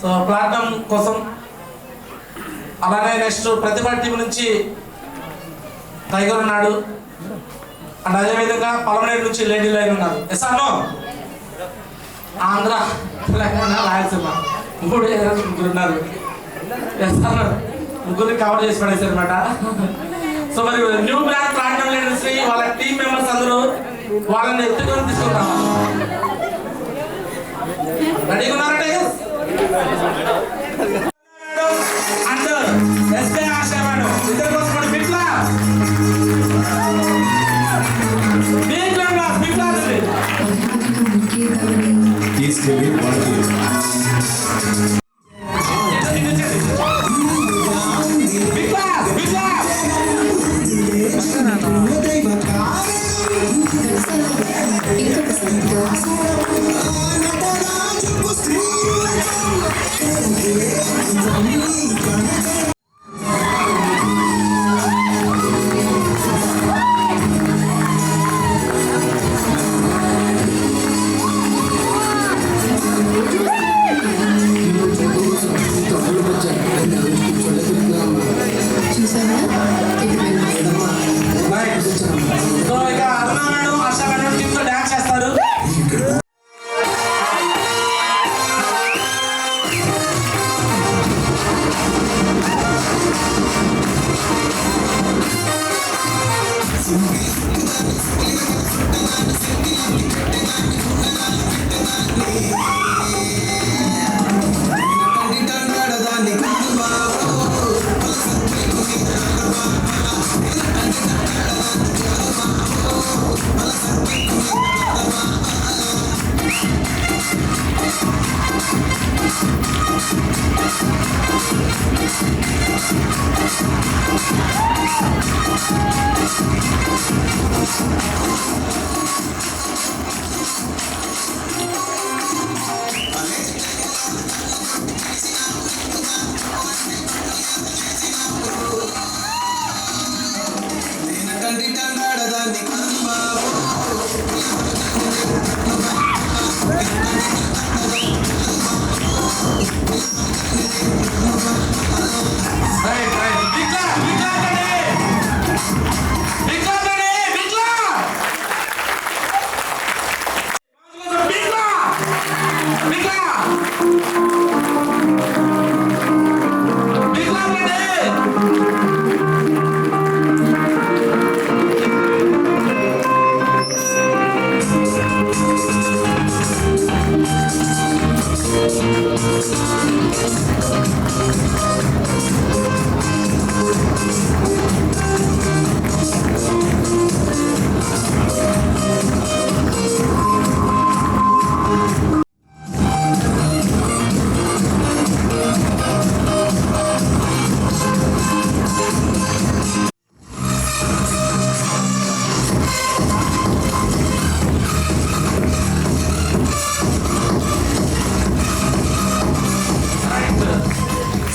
So platform కోసం. అలానే next ప్రతిభ team నుంచి టైగర్ ఉన్నాడు, అండ్ అదేవిధంగా పలమనేరు నుంచి లేడీ లైన్ ఉన్నారు. ఎస్ అన్నో ఆంధ్ర, తెలంగాణ, రాయలసీమ ముగ్గురు ఉన్నారు. ఎస్ అన్న ముగ్గురిని కవర్ చేసి పడేసారు అనమాట. సో మరి న్యూ బ్రాండ్ ప్లాట్ఫామ్ లీడర్స్ వాళ్ళ టీం మెంబర్స్ అందరూ వాళ్ళని ఎత్తుకొని తీసుకుంటాం. రెడీగా ఉన్నారా tiger? And SK Asha madam ఇద్దరు కోసం బిగ్ క్లాస్. తీసుకెళ్ళి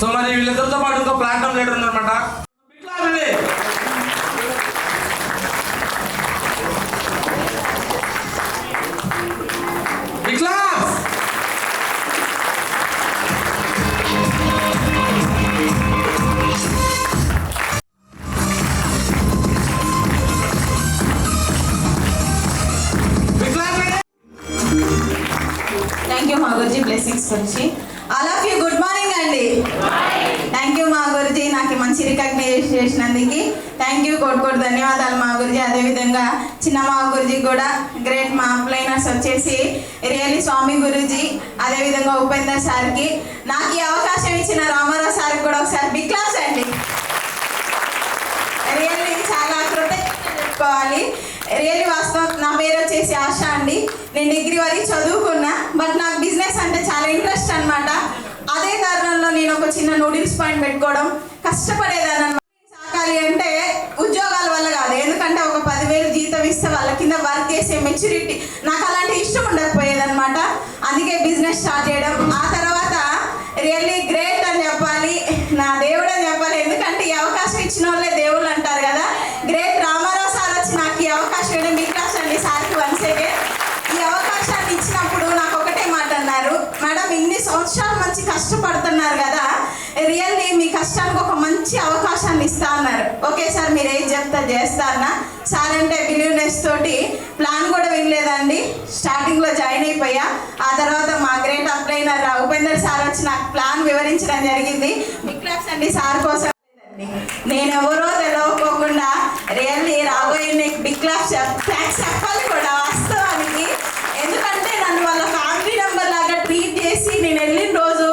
వాళ్ళకి వీళ్ళిద్దరితో పాటు ఇంకో ప్లాట్ఫామ్ లీడర్ ఉన్నారన్నమాట. థ్యాంక్ యూ మా గురుజీ బ్లెస్సింగ్స్ గురించి. All of you good morning అండి. థ్యాంక్ యూ మా గురుజీ నాకు మంచి రికగ్నైజ్ చేసినందుకు థ్యాంక్ యూ కోటి ధన్యవాదాలు మా గురుజీ. అదేవిధంగా చిన్న మా గురుజీ కూడా గ్రేట్ మా అప్లైనర్స్ వచ్చేసి రియల్లీ స్వామి గురుజీ, అదేవిధంగా ఉపేందర్ సార్కి, నాకు ఈ అవకాశం ఇచ్చిన రామారావు సార్కి కూడా ఒకసారి బిగ్ క్లాస్ అండి. రియల్లీ చాలా కృతజ్ఞతలు చెప్పుకోవాలి. రియల్లీ వాస్తవం నా పేరు వచ్చేసి ఆశ అండి. నేను డిగ్రీ వరకు చదువుకున్నా, బట్ నాకు బిజినెస్ అంటే చాలా ఇంట్రెస్ట్ అనమాట. అదే తరుణంలో నేను ఒక చిన్న నూడిల్స్ పాయింట్ పెట్టుకోవడం కష్టపడేదాన్ని అనమాట. సాకాలి అంటే ఉద్యోగాల వల్ల కాదు, ఎందుకంటే ఒక 10,000 జీతం ఇస్తే వాళ్ళ కింద వర్క్ చేసే మెచ్యూరిటీ నాకు అలాంటి ఇష్టం ఉండకపోయేదన్నమాట. అందుకే బిజినెస్ స్టార్ట్ చేయడం. ఆ తర్వాత రియల్లీ గ్రేట్ అని చెప్పాలి, నా దేవుడు అని చెప్పాలి. ఎందుకంటే ఈ అవకాశం ఇచ్చిన వాళ్ళే దేవుళ్ళు అంటారు కదా. గ్రేట్ రామారావు సార్ వచ్చి నాకు ఈ అవకాశం ఇవ్వడం బిగ్ క్లాస్ అండి సార్కి వన్స్ అగైన్. ఈ అవకాశాన్ని ఇచ్చినప్పుడు నాకు ఒకటే మాట అన్నారు, మేడం ఇన్ని సంవత్సరాలు మంచి కష్టపడుతున్నారు కదా, రియల్లీ మీ కష్టానికి ఒక మంచి అవకాశాన్ని ఇస్తా అన్నారు. ఓకే సార్, మీరు ఏం చెప్తా చేస్తా అన్న సార్ అంటే బిలీవ్నెస్ తోటి ప్లాన్ కూడా వినలేదండి. స్టార్టింగ్లో జాయిన్ అయిపోయా. ఆ తర్వాత మా గ్రేట్ అప్లైనర్ ఉపేందర్ సార్ వచ్చి నాకు ప్లాన్ వివరించడం జరిగింది. బిగ్ క్లాప్స్ అండి సార్ కోసం. నేను ఎవరో తెలియకోకుండా రియల్లీ రాబోయే నీకు బిగ్ క్లాప్స్ థ్యాంక్స్ చెప్పాలి కూడా వాస్తవానికి. ఎందుకంటే నన్ను వాళ్ళ ఫ్యామిలీ మెంబర్ లాగా ట్రీట్ చేసి నేను వెళ్ళిన రోజు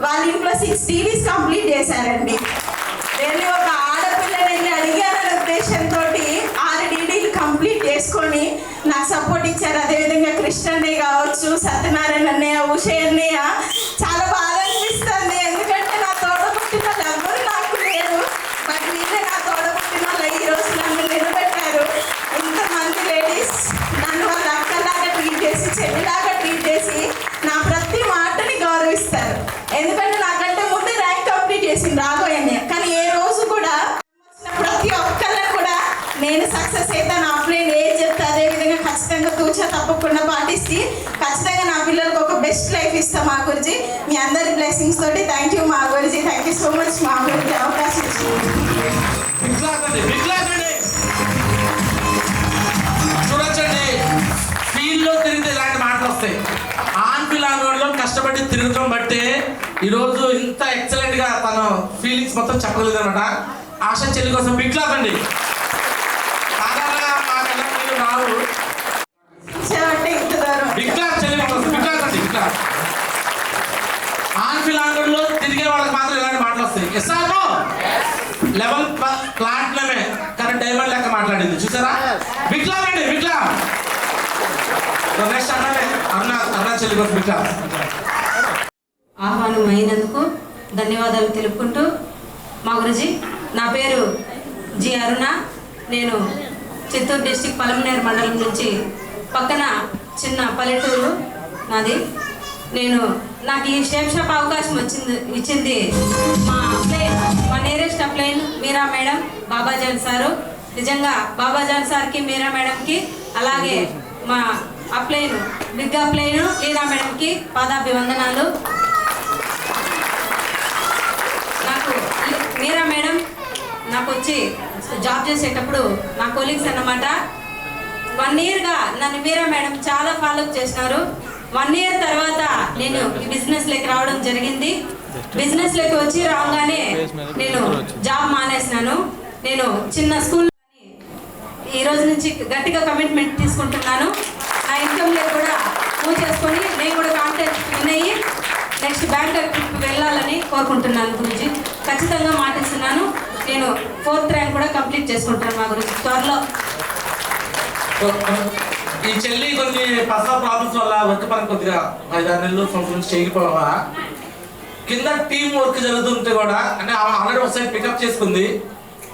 వాళ్ళ ఇంట్లో 6 టీవీస్ కంప్లీట్ చేశారండి. నేను ఒక ఆడపిల్లని వెళ్ళి అడిగాననే ఉద్దేశంతో 6 డీడీలు కంప్లీట్ చేసుకొని నాకు సపోర్ట్ ఇచ్చారు. అదేవిధంగా కృష్ణన్నయ్య కావచ్చు, సత్యనారాయణ అన్నయ్య, ఉషయ్య అన్నయ్య. చాలా బాధ అనిపిస్తుంది, ఎందుకంటే నా తోడబుట్టిన వాళ్ళు ఎవరు నాకు లేరు. బట్ వీళ్ళే నా తోడబుట్టిన వాళ్ళు ఈరోజు నన్ను నిలబెట్టారు. ఇంతమంది లేడీస్ నన్ను వాళ్ళ అక్కలాగా ట్రీట్ చేసి, చెల్లిలాగా ట్రీట్ చేసి నా ప్రతి మాటని గౌరవిస్తారు. ఎందుకంటే నాకంటే ముందే ర్యాంక్ కంప్లీట్ చేసింది రాబోయే. కానీ ఏ రోజు కూడా ప్రతి ఒక్కళ్ళని కూడా నేను సక్సెస్ అవుతాను, ఆఫ్లైన్ ఏది చెప్తే అదేవిధంగా ఖచ్చితంగా తూచా తప్పకుండా పాటిస్తే ఖచ్చితంగా నా పిల్లలకు ఒక బెస్ట్ లైఫ్ ఇస్తాం మా గురించి. మీ అందరి బ్లెస్సింగ్స్ తోటి థ్యాంక్ యూ మా గురించి. థ్యాంక్ యూ సో మచ్ మా గురించి అవకాశం ఇచ్చింది. చూడొచ్చండి, ఫీల్డ్లో తిరిగితే ఇలాంటి మాటలు వస్తాయి. ఆన్ పిల్లలు కష్టపడి తిరగడం బట్టి ఈరోజు ఇంత ఎక్సలెంట్గా తన ఫీలింగ్స్ మొత్తం చెప్పగలిగింది అనమాట. ఆశ చెల్లి కోసం బిగ్ క్లాప్ అండి. సాధారణంగా మా పిల్లలు రావు. బిగ్ క్లాప్ చెల్లి కోసం బిగ్ క్లాప్ అండి. Big clap. ఆన్ పిల్లలు తిరిగే వాళ్ళకి మాత్రం ఇలాంటి మాటలు వస్తాయి. ఎస్ఆర్ఓ లెవెల్ ప్లాట్లమే కానీ డైమండ్ లెక్క మాట్లాడింది చూసారా. బిగ్ క్లాప్ అండి, బిగ్ క్లాప్. నెక్స్ట్ అరుణ చెల్లి కోసం బిగ్ క్లాప్. ఆహ్వానం అయినందుకు ధన్యవాదాలు తెలుపుకుంటూ, మా గురుజీ నా పేరు జి అరుణ. నేను చిత్తూరు డిస్టిక్ పలమనేరు మండలం నుంచి పక్కన చిన్న పల్లెటూరు నాది. నాకు ఈ షేప్ షాప్ అవకాశం ఇచ్చింది మా అప్లైన్, మా నియరెస్ట్ అప్లైన్ మీరా మేడం, బాబాజాన్ సారు. నిజంగా బాబాజాన్ సార్కి, మీరా మేడంకి, అలాగే మా అప్లైన్ బిగ్ అప్లైన్ లీలా మేడంకి పాదాభివందనాలు. నాకు మీరా మేడం నాకు వచ్చి జాబ్ చేసేటప్పుడు నా కొలీగ్స్ అన్నమాట. 1 ఇయర్గా నన్ను మీరా మేడం చాలా ఫాలోఅప్ చేసినారు. 1 ఇయర్ తర్వాత నేను ఈ బిజినెస్లోకి రావడం జరిగింది. బిజినెస్లోకి వచ్చి రాగానే నేను జాబ్ మానేసినాను. నేను చిన్న స్కూల్ ఈ రోజు నుంచి గట్టిగా కమిట్మెంట్ తీసుకుంటున్నాను. నా ఇన్కమ్లో కూడా మూవ్ చేసుకొని నేను కూడా కాంటాక్ట్ విన్ అయ్యి నెక్స్ట్ బ్యాంకాక్ ట్రిప్ వెళ్ళాలని కోరుకుంటున్నాను గురించి. ఖచ్చితంగా మాటిస్తున్నాను. నేను 4th ర్యాంక్ కూడా కంప్లీట్ చేసుకుంటాను మా గురించి త్వరలో. ఈ చెల్లి కొన్ని పర్సనల్ ప్రాబ్లమ్స్ వల్ల వర్క్ పని కొద్దిగా 5-6 నెలలు సంవత్సరం నుంచి చేయకపోవా కింద టీం వర్క్ జరుగుతుంటే కూడా అంటే ఆల్రెడీ ఒకసారి పికప్ చేసుకుంది.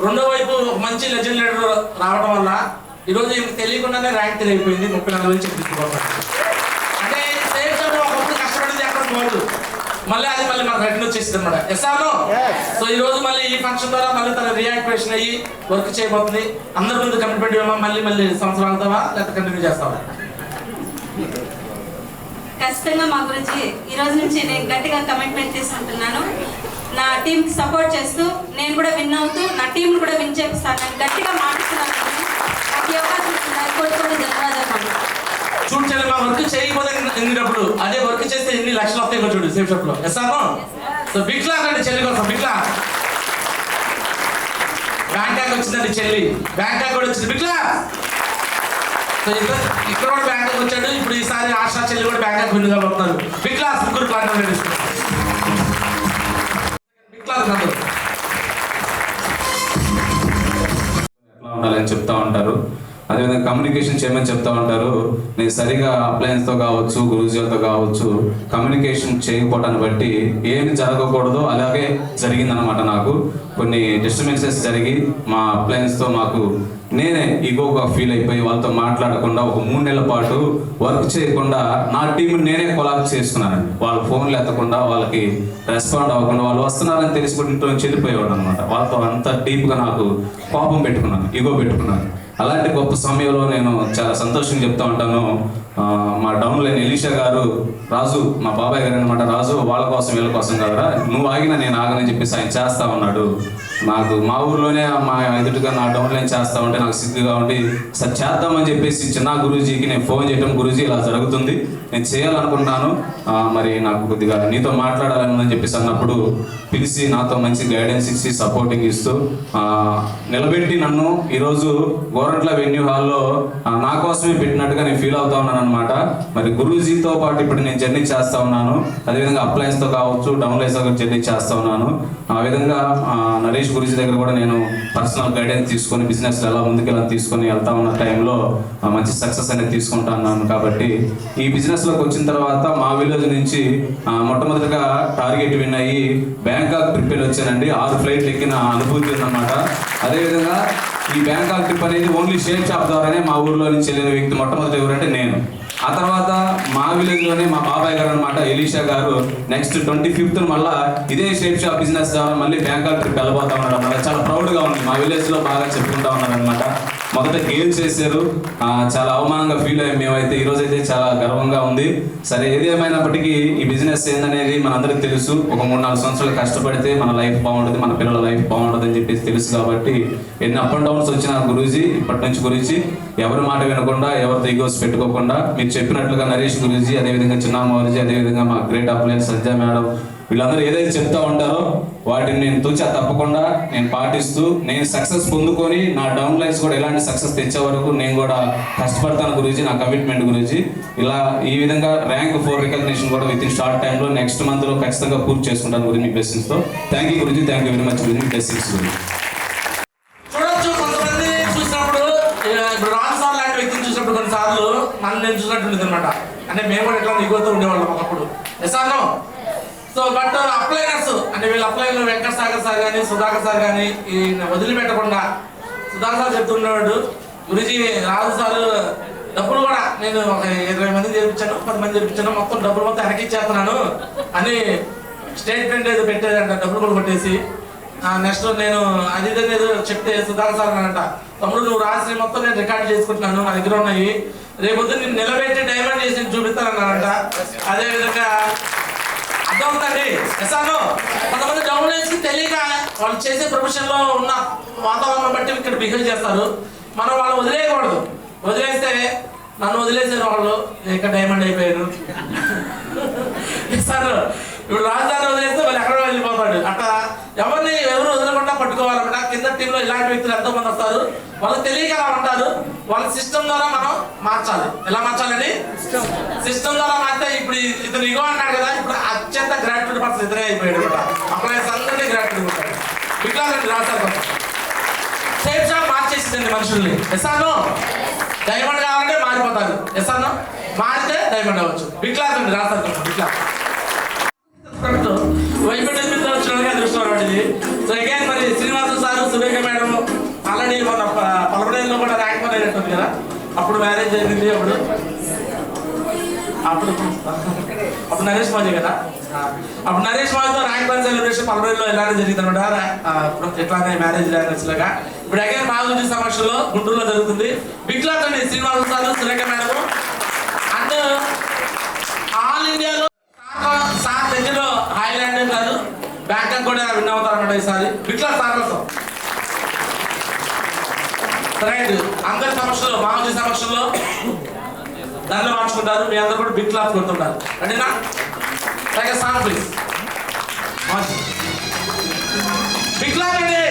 రెండో వైపు మంచి లెజెండ్ లీడర్ రావడం వల్ల ఈరోజు ఈమెకు తెలియకుండానే ర్యాంక్ 3 అయిపోయింది. 34 నుంచి అంటే సేఫ్ జాబ్ ఒక కష్టపడింది ఎక్కడ పోదు, మళ్ళీ అది మళ్ళీ మనకు రిటర్న్ వచ్చేసింది అనమాట. ఎస్ఆర్ఓ. సో ఈ రోజు మళ్ళీ ఈ ఫంక్షన్ ద్వారా మళ్ళీ తన రియాక్టివేషన్ అయ్యి వర్క్ చేయబోతుంది. అందరి ముందు కమిట్మెంట్ ఇవ్వమా, మళ్ళీ సంవత్సరం అవుతావా లేకపోతే కంటిన్యూ చేస్తావా? ఖచ్చితంగా మా గురించి ఈ రోజు నుంచి నేను గట్టిగా కమిట్మెంట్ తీసుకుంటున్నాను. నా టీంకి సపోర్ట్ చేస్తూ నేను కూడా విన్ అవుతూ నా టీంని కూడా విన్ చేపిస్తాను. నేను గట్టిగా మాట్లాడుతున్నాను. నాకు అవకాశం ఇస్తున్నారు. కోటి ధన్యవాదాలు. చూడండి, మా వర్క్ చేయకపోతే ఎన్ని డబ్బులు, అదే వర్క్ చేస్తే ఎన్ని లక్షలు వస్తాయి చూడు సేఫ్ షాప్ లో. ఎస్ఆర్ఓ. సో బిగ్ క్లాస్ అండి చెల్లి కోసం. Big class. బ్యాంకాక్ వచ్చిందండి చెల్లి, బ్యాంకాక్ కూడా వచ్చింది. Big class. సో ఇక్కడ కూడా బ్యాంకాక్ వచ్చాడు. ఇప్పుడు ఈసారి ఆశా చెల్లి కూడా బ్యాంకాక్ విన్ కాబోతున్నారు. Big class. ముగ్గురు ప్లాన్ బిగ్ క్లాస్ అందరూ ఎట్లా ఉండాలని చెప్తా ఉంటారు. అదేవిధంగా కమ్యూనికేషన్ చేయమని చెప్తా ఉంటారు. నేను సరిగా అప్లయన్స్తో కావచ్చు, గురూజీలతో కావచ్చు కమ్యూనికేషన్ చేయకపోవటాన్ని బట్టి ఏమి జరగకూడదో అలాగే జరిగిందనమాట. నాకు కొన్ని డిస్టర్బెన్సెస్ జరిగి మా అప్లయన్స్తో మాకు నేనే ఈగోగా ఫీల్ అయిపోయి వాళ్ళతో మాట్లాడకుండా ఒక 3 నెలల పాటు వర్క్ చేయకుండా నా టీంని నేనే కొలాప్స్ చేసుకున్నానండి. వాళ్ళ ఫోన్లు ఎత్తకుండా, వాళ్ళకి రెస్పాండ్ అవ్వకుండా, వాళ్ళు వస్తున్నారని తెలిసిపోయి ఇంట్లో నుంచి వెళ్ళిపోయేవాడు అనమాట. వాళ్ళతో అంత డీప్గా నాకు కోపం పెట్టుకున్నాను, ఈగో పెట్టుకున్నాను. అలాంటి గొప్ప సమయంలో నేను చాలా సంతోషంగా చెప్తా ఉంటాను. మా డౌన్ లైన్ ఎలీషా గారు, రాజు మా బాబాయ్ గారు అనమాట, రాజు వాళ్ళ కోసం వీళ్ళ కోసం కదరా, నువ్వు ఆగినా నేను ఆగనని చెప్పేసి ఆయన చేస్తా ఉన్నాడు. నాకు మా ఊర్లోనే మా ఎదుటిగా నా డౌన్ లైన్ చేస్తా ఉంటే నాకు సిగ్గుగా ఉండి సార్ చేద్దామని చెప్పేసి చిన్న గురూజీకి నేను ఫోన్ చేయడం, గురూజీ ఇలా జరుగుతుంది నేను చేయాలనుకుంటున్నాను, మరి నాకు కొద్దిగా నీతో మాట్లాడాలని చెప్పేసి అన్నప్పుడు పిలిచి నాతో మంచి గైడెన్స్ ఇచ్చి సపోర్టింగ్ ఇస్తూ నిలబెట్టి నన్ను ఈరోజు గోరంట్ల వెన్యూ హాల్లో నా కోసమే పెట్టినట్టుగా నేను ఫీల్ అవుతా ఉన్నాను అనమాట. మరి గురూజీతో పాటు ఇప్పుడు నేను జర్నీ చేస్తా ఉన్నాను, అదేవిధంగా అప్లయన్స్తో కావచ్చు డౌన్ లైన్స్ జర్నీ చేస్తా ఉన్నాను. ఆ విధంగా నరేష్ గురూజీ దగ్గర కూడా నేను పర్సనల్ గైడెన్స్ తీసుకొని బిజినెస్ ఎలా ముందుకెళ్ళి తీసుకొని వెళ్తా ఉన్న టైంలో మంచి సక్సెస్ అనేది తీసుకుంటా ఉన్నాను. కాబట్టి ఈ బిజినెస్లోకి వచ్చిన తర్వాత మా విలేజ్ నుంచి మొట్టమొదటిగా టార్గెట్ విన్ అయ్యి బ్యాంకాక్ ట్రిప్ వెళ్ళి వచ్చానండి. 6 ఫ్లైట్లు ఎక్కిన అనుభూతి ఉందన్నమాట. అదేవిధంగా ఈ బ్యాంకాక్ ట్రిప్ అనేది ఓన్లీ షేప్ షాప్ ద్వారానే మా ఊర్లో నుంచి వెళ్ళిన వ్యక్తి మొట్టమొదటి ఎవరంటే నేను. ఆ తర్వాత మా విలేజ్లోనే మా బాబాయ్ గారు అనమాట ఎలీషా గారు నెక్స్ట్ 25th మళ్ళీ ఇదే షేప్ షాప్ బిజినెస్ ద్వారా మళ్ళీ బ్యాంకాక్ ట్రిప్ వెళ్ళబోతా ఉన్నాడు అనమాట. చాలా ప్రౌడ్గా ఉంది, మా విలేజ్లో బాగా చెప్పుకుంటా ఉన్నారు అనమాట. మొదట గేమ్ చేశారు, చాలా అవమానంగా ఫీల్ అయ్యాం మేమైతే. ఈరోజు అయితే చాలా గర్వంగా ఉంది. సరే ఏది ఏమైనప్పటికీ ఈ బిజినెస్ ఏందనేది మనందరికీ తెలుసు. ఒక 3-4 సంవత్సరాలు కష్టపడితే మన లైఫ్ బాగుంటుంది, మన పిల్లల లైఫ్ బాగుంటుంది అని చెప్పేసి తెలుసు. కాబట్టి ఎన్ని అప్ అండ్ డౌన్స్ వచ్చిన గురూజీ ఇప్పటి నుంచి గురించి ఎవరి మాట వినకుండా, ఎవరితో ఈగోస్ పెట్టుకోకుండా మీరు చెప్పినట్లుగా నరేష్ గురూజీ, అదేవిధంగా చిన్నామ గురూజీ, అదేవిధంగా మా గ్రేట్ అప్లయన్స్ సంజయ్ మేడం, వీళ్ళందరూ ఏదైతే చెప్తా ఉంటారో వాటిని నేను తూచా తప్పకుండా నేను పాటిస్తూ నేను సక్సెస్ పొందుకొని నా డౌన్ లైన్స్ కూడా ఎలాంటి సక్సెస్ తెచ్చే వరకు నేను కూడా కష్టపడతాను గురించి, నా కమిట్మెంట్ గురించి. ఇలా ఈ విధంగా ర్యాంక్ 4 రికగ్నిషన్ కూడా విత్ ఇన్ షార్ట్ టైంలో నెక్స్ట్ మంత్లో ఖచ్చితంగా పూర్తి చేసుకుంటాను గురించి మీ బ్లెస్సింగ్స్తో. థ్యాంక్ యూ గురించి, థ్యాంక్ యూ వెరీ మచ్ గురించి, బ్లెస్సింగ్స్ గురించి. చూడొచ్చు కొంతమంది చూసినప్పుడు, ఇప్పుడు రాజు సార్ లాంటి వ్యక్తిని చూసినప్పుడు కొన్నిసార్లు నన్ను నేను చూసినట్టు అనమాట. అంటే మేము కూడా ఎట్లా నిగోతో ఉండేవాళ్ళం ఒకప్పుడు. ఎసానో సో బట్ అప్లైనర్స్ అంటే వీళ్ళు అప్లైనర్ వెంకట సాగర్ సార్ కానీ సుధాకర్ సార్ కానీ ఈ వదిలిపెట్టకుండా సుధాకర్ సార్ చెప్తుండేవాడు, గురించి రాజు సార్ డబ్బులు కూడా నేను ఒక 20 మంది చేర్పించాను, 10 మంది చేర్పించాను, మొత్తం డబ్బులు మొత్తం వెనక్కి ఇచ్చేస్తున్నాను అని స్టేట్మెంట్ ఏదో పెట్టేదంట, డబ్బులు కూడా కొట్టేసి. నెక్స్ట్ నేను అది ఏదో చెప్తే సుధాకర్ సార్ అనంట, తమ్ముడు నువ్వు రాసి మొత్తం నేను రికార్డ్ చేసుకుంటున్నాను, నా దగ్గర ఉన్నాయి, రేపు నేను నిలబెట్టి డైమండ్ చేసి చూపిస్తానన్నానంట. అదేవిధంగా అర్థమవుతుంది ఎసాను కొంతమంది డౌన్ లైన్స్కి తెలియక వాళ్ళు చేసే ప్రొఫెషన్లో ఉన్న వాతావరణం బట్టి ఇక్కడ బిహేవ్ చేస్తారు. మనం వాళ్ళు వదిలేయకూడదు, వదిలేస్తే నన్ను వదిలేసారు వాళ్ళు, ఇక్కడ డైమండ్ అయిపోయారు సార్. ఇప్పుడు రాజధాని వదిలేస్తే వాళ్ళు ఎక్కడో వెళ్ళిపోతాడు. అట్లా ఎవరు వదలకుండా పట్టుకోవాలన్నమాట. కింద టీంలో ఇలాంటి వ్యక్తులు ఎంతో మంది వస్తారు, వాళ్ళకి తెలియక అలా ఉంటారు. వాళ్ళ సిస్టమ్ ద్వారా మనం మార్చాలి. ఎలా మార్చాలండి? సిస్టమ్ ద్వారా మార్చితే ఇప్పుడు ఇతను ఇగో అన్నాడు కదా, ఇప్పుడు అత్యంత గ్రాట్యుడ్ పర్సన్ ఇతనే అయిపోయాడు కదా. అప్లైన్స్ అందరినీ గ్రాట్యుడ్ ఉంటాడు. వికలాంగులు రాస్తారు సేఫ్ షాప్ మార్చేసిందండి మనుషుల్ని. ఎసాను డైమండ్ కావాలంటే మారిపోతారు, ఎసాను మారితే డైమండ్ అవ్వచ్చు. వికలాంగులు రాస్తారు వికలాంగ్ దృష్టి. సో అగైన్ మరి Srinivasa sir, Surekha madam already మన పలపడేలో కూడా ర్యాంక్ వన్ అయినట్టుంది కదా. అప్పుడు మ్యారేజ్ జరిగింది, అప్పుడు నరేష్ మాజీ కదా. అప్పుడు నరేష్ మాజీతో ర్యాంక్ వన్ సెలబ్రేషన్ పలపడేలో ఎలానే జరిగింది అనమాట, ఎట్లానే మ్యారేజ్ ర్యాంక్స్ లాగా. ఇప్పుడు అగైన్ మా గురించి సమక్షంలో గుంటూరులో జరుగుతుంది. బిగ్లాక్ అండి Srinivasa sir, Surekha madam and all ఇండియాలో సార్ దగ్గర హాయిలాండ్ కాదు బ్యాంకాక్ కూడా విన్ అవుతారు అన్నమాట ఈసారి. ఇట్లా సార్లతో రైట్ అందరి సమక్షంలో మామూలు సమక్షంలో దాంట్లో మార్చుకుంటారు. మీ అందరూ కూడా బిగ్ క్లాస్ కొడుతుంటారు. అంటేనా like song please big class అండి.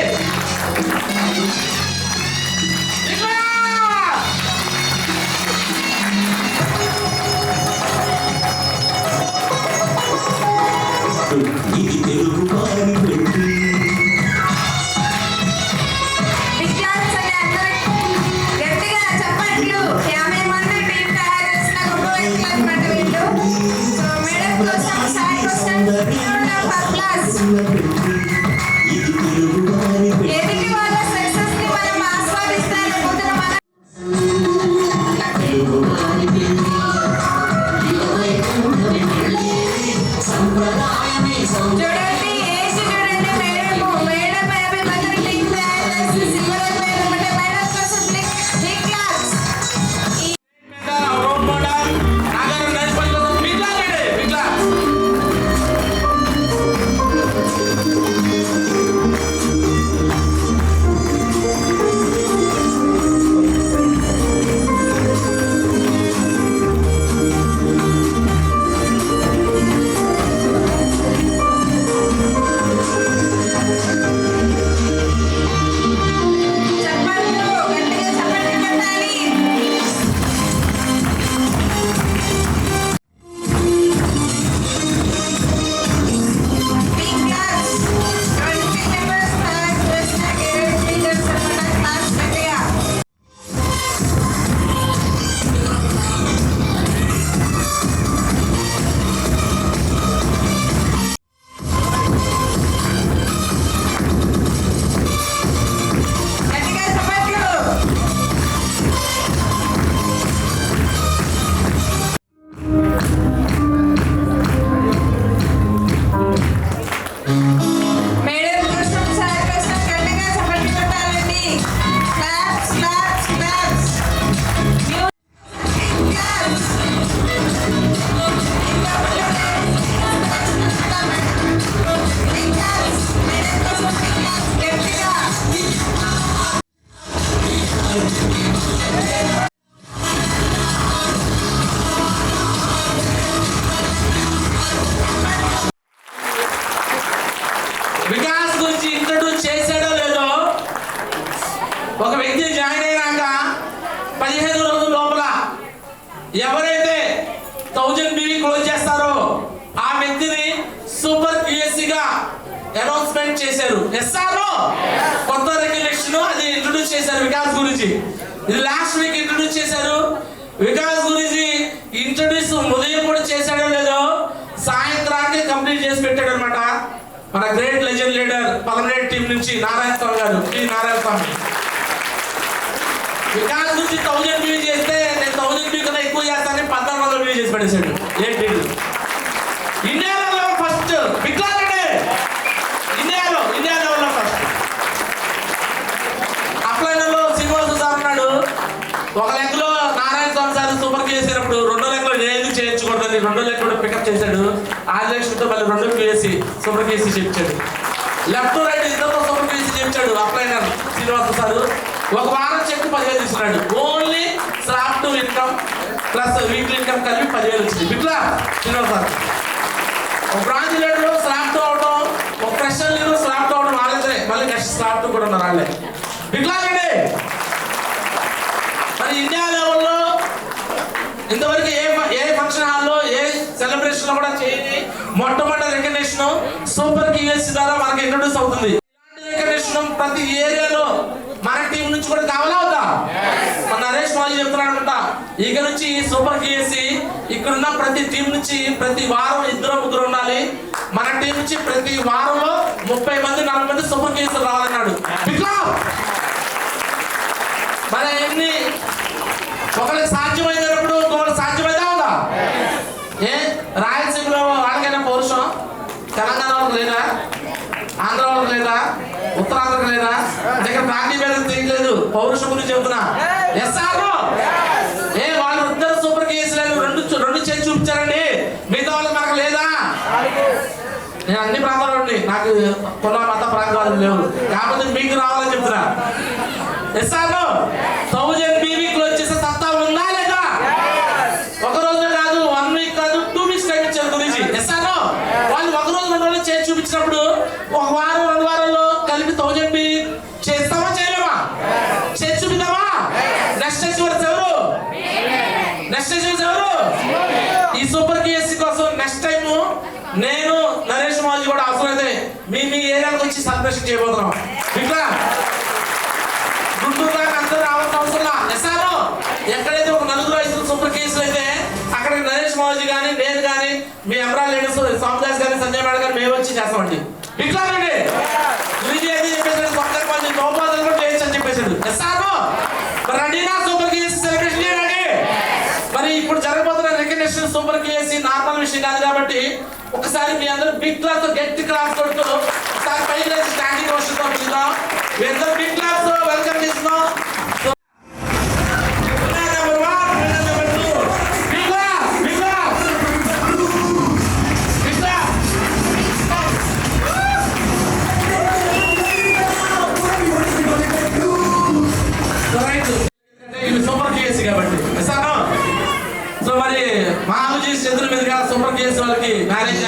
ఇది తెలుగు వారి పెట్టి ఇది తెలుగు వారి పెట్టి ఒక వ్యక్తి జాయిన్ అయినాక 15 రోజుల లోపల ఎవరైతే 1000 BV క్లోజ్ చేస్తారో ఆ వ్యక్తిని సూపర్ QSC గా అనౌన్స్మెంట్ చేశారు. కొత్త రెగ్యులేషన్ అది ఇంట్రొడ్యూస్ చేశారు వికాస్ గురించి. ఇది లాస్ట్ వీక్ ఇంట్రొడ్యూస్ చేశారు. వికాస్ గురించి ఇంట్రొడ్యూస్ ఉదయం కూడా చేశాడో లేదో సాయంత్రానికి కంప్లీట్ చేసి పెట్టాడు అనమాట. మన great legend leader Palamaner team నుంచి నారాయణ స్వామి గారు, టి నారాయణ స్వామి. వికాస్ గురించి 1000 BV చేస్తే నేను 1000 BV కన్నా ఎక్కువ చేస్తానని 1400 BV చేసి పడేశాడు. ఏంటి ఇండియా లెవెల్ ఫస్ట్ వికాస్ అంటే ఇండియా లెవెల్లో ఫస్ట్. అప్లైనర్లో శ్రీనివాసు సార్ ఉన్నాడు. ఒక లెక్కలో నారాయణ స్వామి సార్ సూపర్ చేసినప్పుడు 2 లెక్కలు ఏది చేయించకూడదని 2 లెక్కలు పికప్ చేశాడు. 6 లక్షలతో మళ్ళీ 2 QSC సూపర్ QSC చేయించాడు. లెఫ్ట్ రైట్ ఇద్దరు సూపర్ QSC చేయించాడు అప్లైనర్ శ్రీనివాసు సార్. ఒక వారం చెక్ 10,000 తీసుకున్నాడు. Only slab to income plus weekly income కలిపి 10,000 వచ్చింది. ఇట్లా శ్రీనివాసు సార్ ఒక బ్రాంచ్ లీడర్ స్లాబ్ టు అవడం, ఒక ఫ్రెషర్ లీడర్ స్లాబ్ టు అవడం వాళ్ళే. మళ్ళీ నెక్స్ట్ స్లాబ్ టు కూడా ఉన్నారు వాళ్ళే. ఇట్లాగండి మరి ఇండియా లెవెల్లో ఇంతవరకు ఏ ఫంక్షన్ హాల్లో ఏ సెలబ్రేషన్ లో కూడా చేయని మొట్టమొదటి రికగ్నిషన్ సూపర్ QSC ద్వారా మనకి ఇంట్రొడ్యూస్ అవుతుంది. ఇలాంటి రికగ్నిషన్ ప్రతి ఏరియాలో మన టీం నుంచి కూడా కావాలా అవుతా. మన నరేష్ మాజీ చెప్తున్నాడు అనుకుంటా, ఇక నుంచి సూపర్ QSC ఇక్కడున్న ప్రతి టీం నుంచి ప్రతి వారం 2-3 ఉండాలి. మన టీం నుంచి ప్రతి వారంలో 30 మంది 40 మంది సూపర్ QSC రావాలన్నాడు. మరి ఎన్ని ఒకరికి సాధ్యమైనప్పుడు ఇంకొకరికి సాధ్యమైతే అవుదా? ఏ రాయలసీమలో వాళ్ళకైనా పౌరుషం, తెలంగాణ వాళ్ళకి లేదా, ఆంధ్ర వాళ్ళకి లేదా, ఉత్తరాంధ్రకు లేదా? దగ్గర ప్రాంతీయ భేదం తెలియలేదు. పౌరుషం గురించి చెబుతున్నా. ఏ వాళ్ళు ఇద్దరు సూపర్ QSC రెండు చేసి చూపించారండి. మిగతా వాళ్ళకి మనకు లేదా? నేను అన్ని ప్రాంతాలు ఉండి నాకు కుల మత ప్రాంతాలు లేవు, కాకపోతే మీకు రావాలని చెప్తున్నా. 1000 BV క్లోజ్ చేసే సత్తా ఉందా లేదా? ఒక రోజు కాదు, 1 వీక్ కాదు, 2 వీక్స్ టైం ఇచ్చారు గురించి. వాళ్ళు ఒక రోజు 2 రోజులు చేసి చూపించినప్పుడు ఒక వారం 2 వారాల్లో కలిపి 1000 BV చేస్తామా చేయలేమా? చేసి చూపిద్దామా? నెక్స్ట్ అచీవర్స్ ఎవరు? ఈ సూపర్ QSC కోసం నెక్స్ట్ టైం నేను నరేష్ మాజీ కూడా అవసరమైతే మీ ఏరియాలకు వచ్చి సెలబ్రేషన్ చేయబోతున్నాం. ఇట్లా గుంటూరు దాకా అందరూ రావాల్సిన అవసరం. ఎక్కడైతే ఒక 4-5 సూపర్ QSC అయితే అక్కడ నరేష్ మాజీ కానీ నేను కానీ మీ అమరాల్ లీడర్స్ సామ్దాస్ కానీ సంజయ్ మేడం కానీ మేము వచ్చి చేస్తామండి. ఇట్లానండి గురించి ఏది చెప్పేసాడు, కొత్త మంది గోపాలు కూడా చేయొచ్చు అని చెప్పేసాడు. రెడీనా సూపర్ QSC సెలబ్రేషన్ చేయడానికి? మరి ఇప్పుడు జరగబోతున్న రికగ్నిషన్ సూపర్ QSC నార్మల్ విషయం కాదు కాబట్టి ఒకసారి మీ అందరూ బిగ్ క్లాస్ గట్టి క్లాస్ కొడుతూ ఒకసారి పైకి లేచి స్టాండింగ్ వర్షన్తో పిలుద్దాం. మీ అందరూ బిగ్ క్లాస్ వెల్కమ్ చేస్తున్నాం. సూపర్ QSC కాబట్టి సో మరి మహాబుజీ చేతుల మీదుగా సూపర్ QSC వాళ్ళకి మ్యారేజ్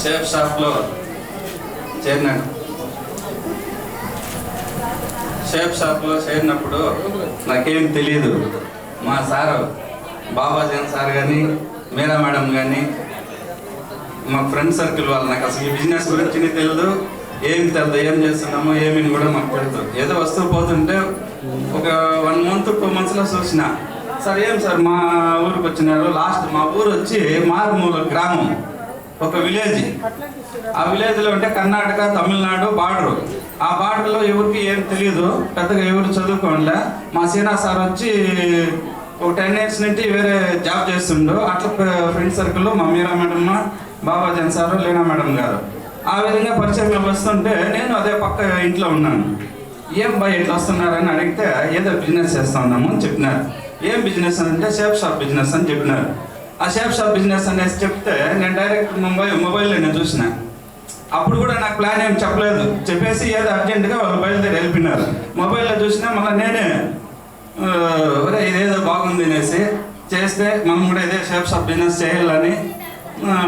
షేప్ షాప్లో చేరినాను. షేప్ షాప్లో చేరినప్పుడు నాకేం తెలియదు. మా సారు బాబాజన్ సార్ కానీ మీరా మేడం కానీ మా ఫ్రెండ్ సర్కిల్ వాళ్ళు నాకు అసలు ఈ బిజినెస్ గురించి తెలియదు. ఏం తెలుదు, ఏం చేస్తున్నామో ఏమి కూడా మాకు తెలుసు. ఏదో వస్తూ పోతుంటే ఒక 1 month 2 monthsలో చూసిన, సార్ ఏం సార్ మా ఊరికి వచ్చినారు. లాస్ట్ మా ఊరు వచ్చి మారుమూల గ్రామం, ఒక విలేజ్. ఆ విలేజ్లో ఉంటే కర్ణాటక తమిళనాడు బార్డరు. ఆ బార్డర్లో ఎవరికి ఏం తెలియదు, పెద్దగా ఎవరు చదువుకోండి. మా సీనా సార్ వచ్చి ఒక 10 years నుంచి వేరే జాబ్ చేస్తుండు. అట్లా ఫ్రెండ్ సర్కిల్లో మా మీరా madam, Babajan sir, Leena madam గారు ఆ విధంగా పరిచయం వస్తుంటే నేను అదే పక్క ఇంట్లో ఉన్నాను. ఏం బాయ్ ఎట్లా వస్తున్నారని అడిగితే ఏదో బిజినెస్ చేస్తా ఉన్నాము అని చెప్పినారు. ఏం బిజినెస్ అంటే షేప్ షాప్ బిజినెస్ అని చెప్పినారు. ఆ షేప్ షాప్ బిజినెస్ అనేసి చెప్తే నేను డైరెక్ట్ మొబైల్లో నేను చూసిన. అప్పుడు కూడా నాకు ప్లాన్ ఏం చెప్పలేదు, చెప్పేసి ఏదో అర్జెంటుగా వాళ్ళు బయలుదేరి వెళ్ళిపోయినారు. మొబైల్లో చూసినా మళ్ళీ నేనే ఇదేదో బాగుంది అనేసి చేస్తే మనం కూడా ఇదే షేప్ షాప్ బిజినెస్ చేయాలని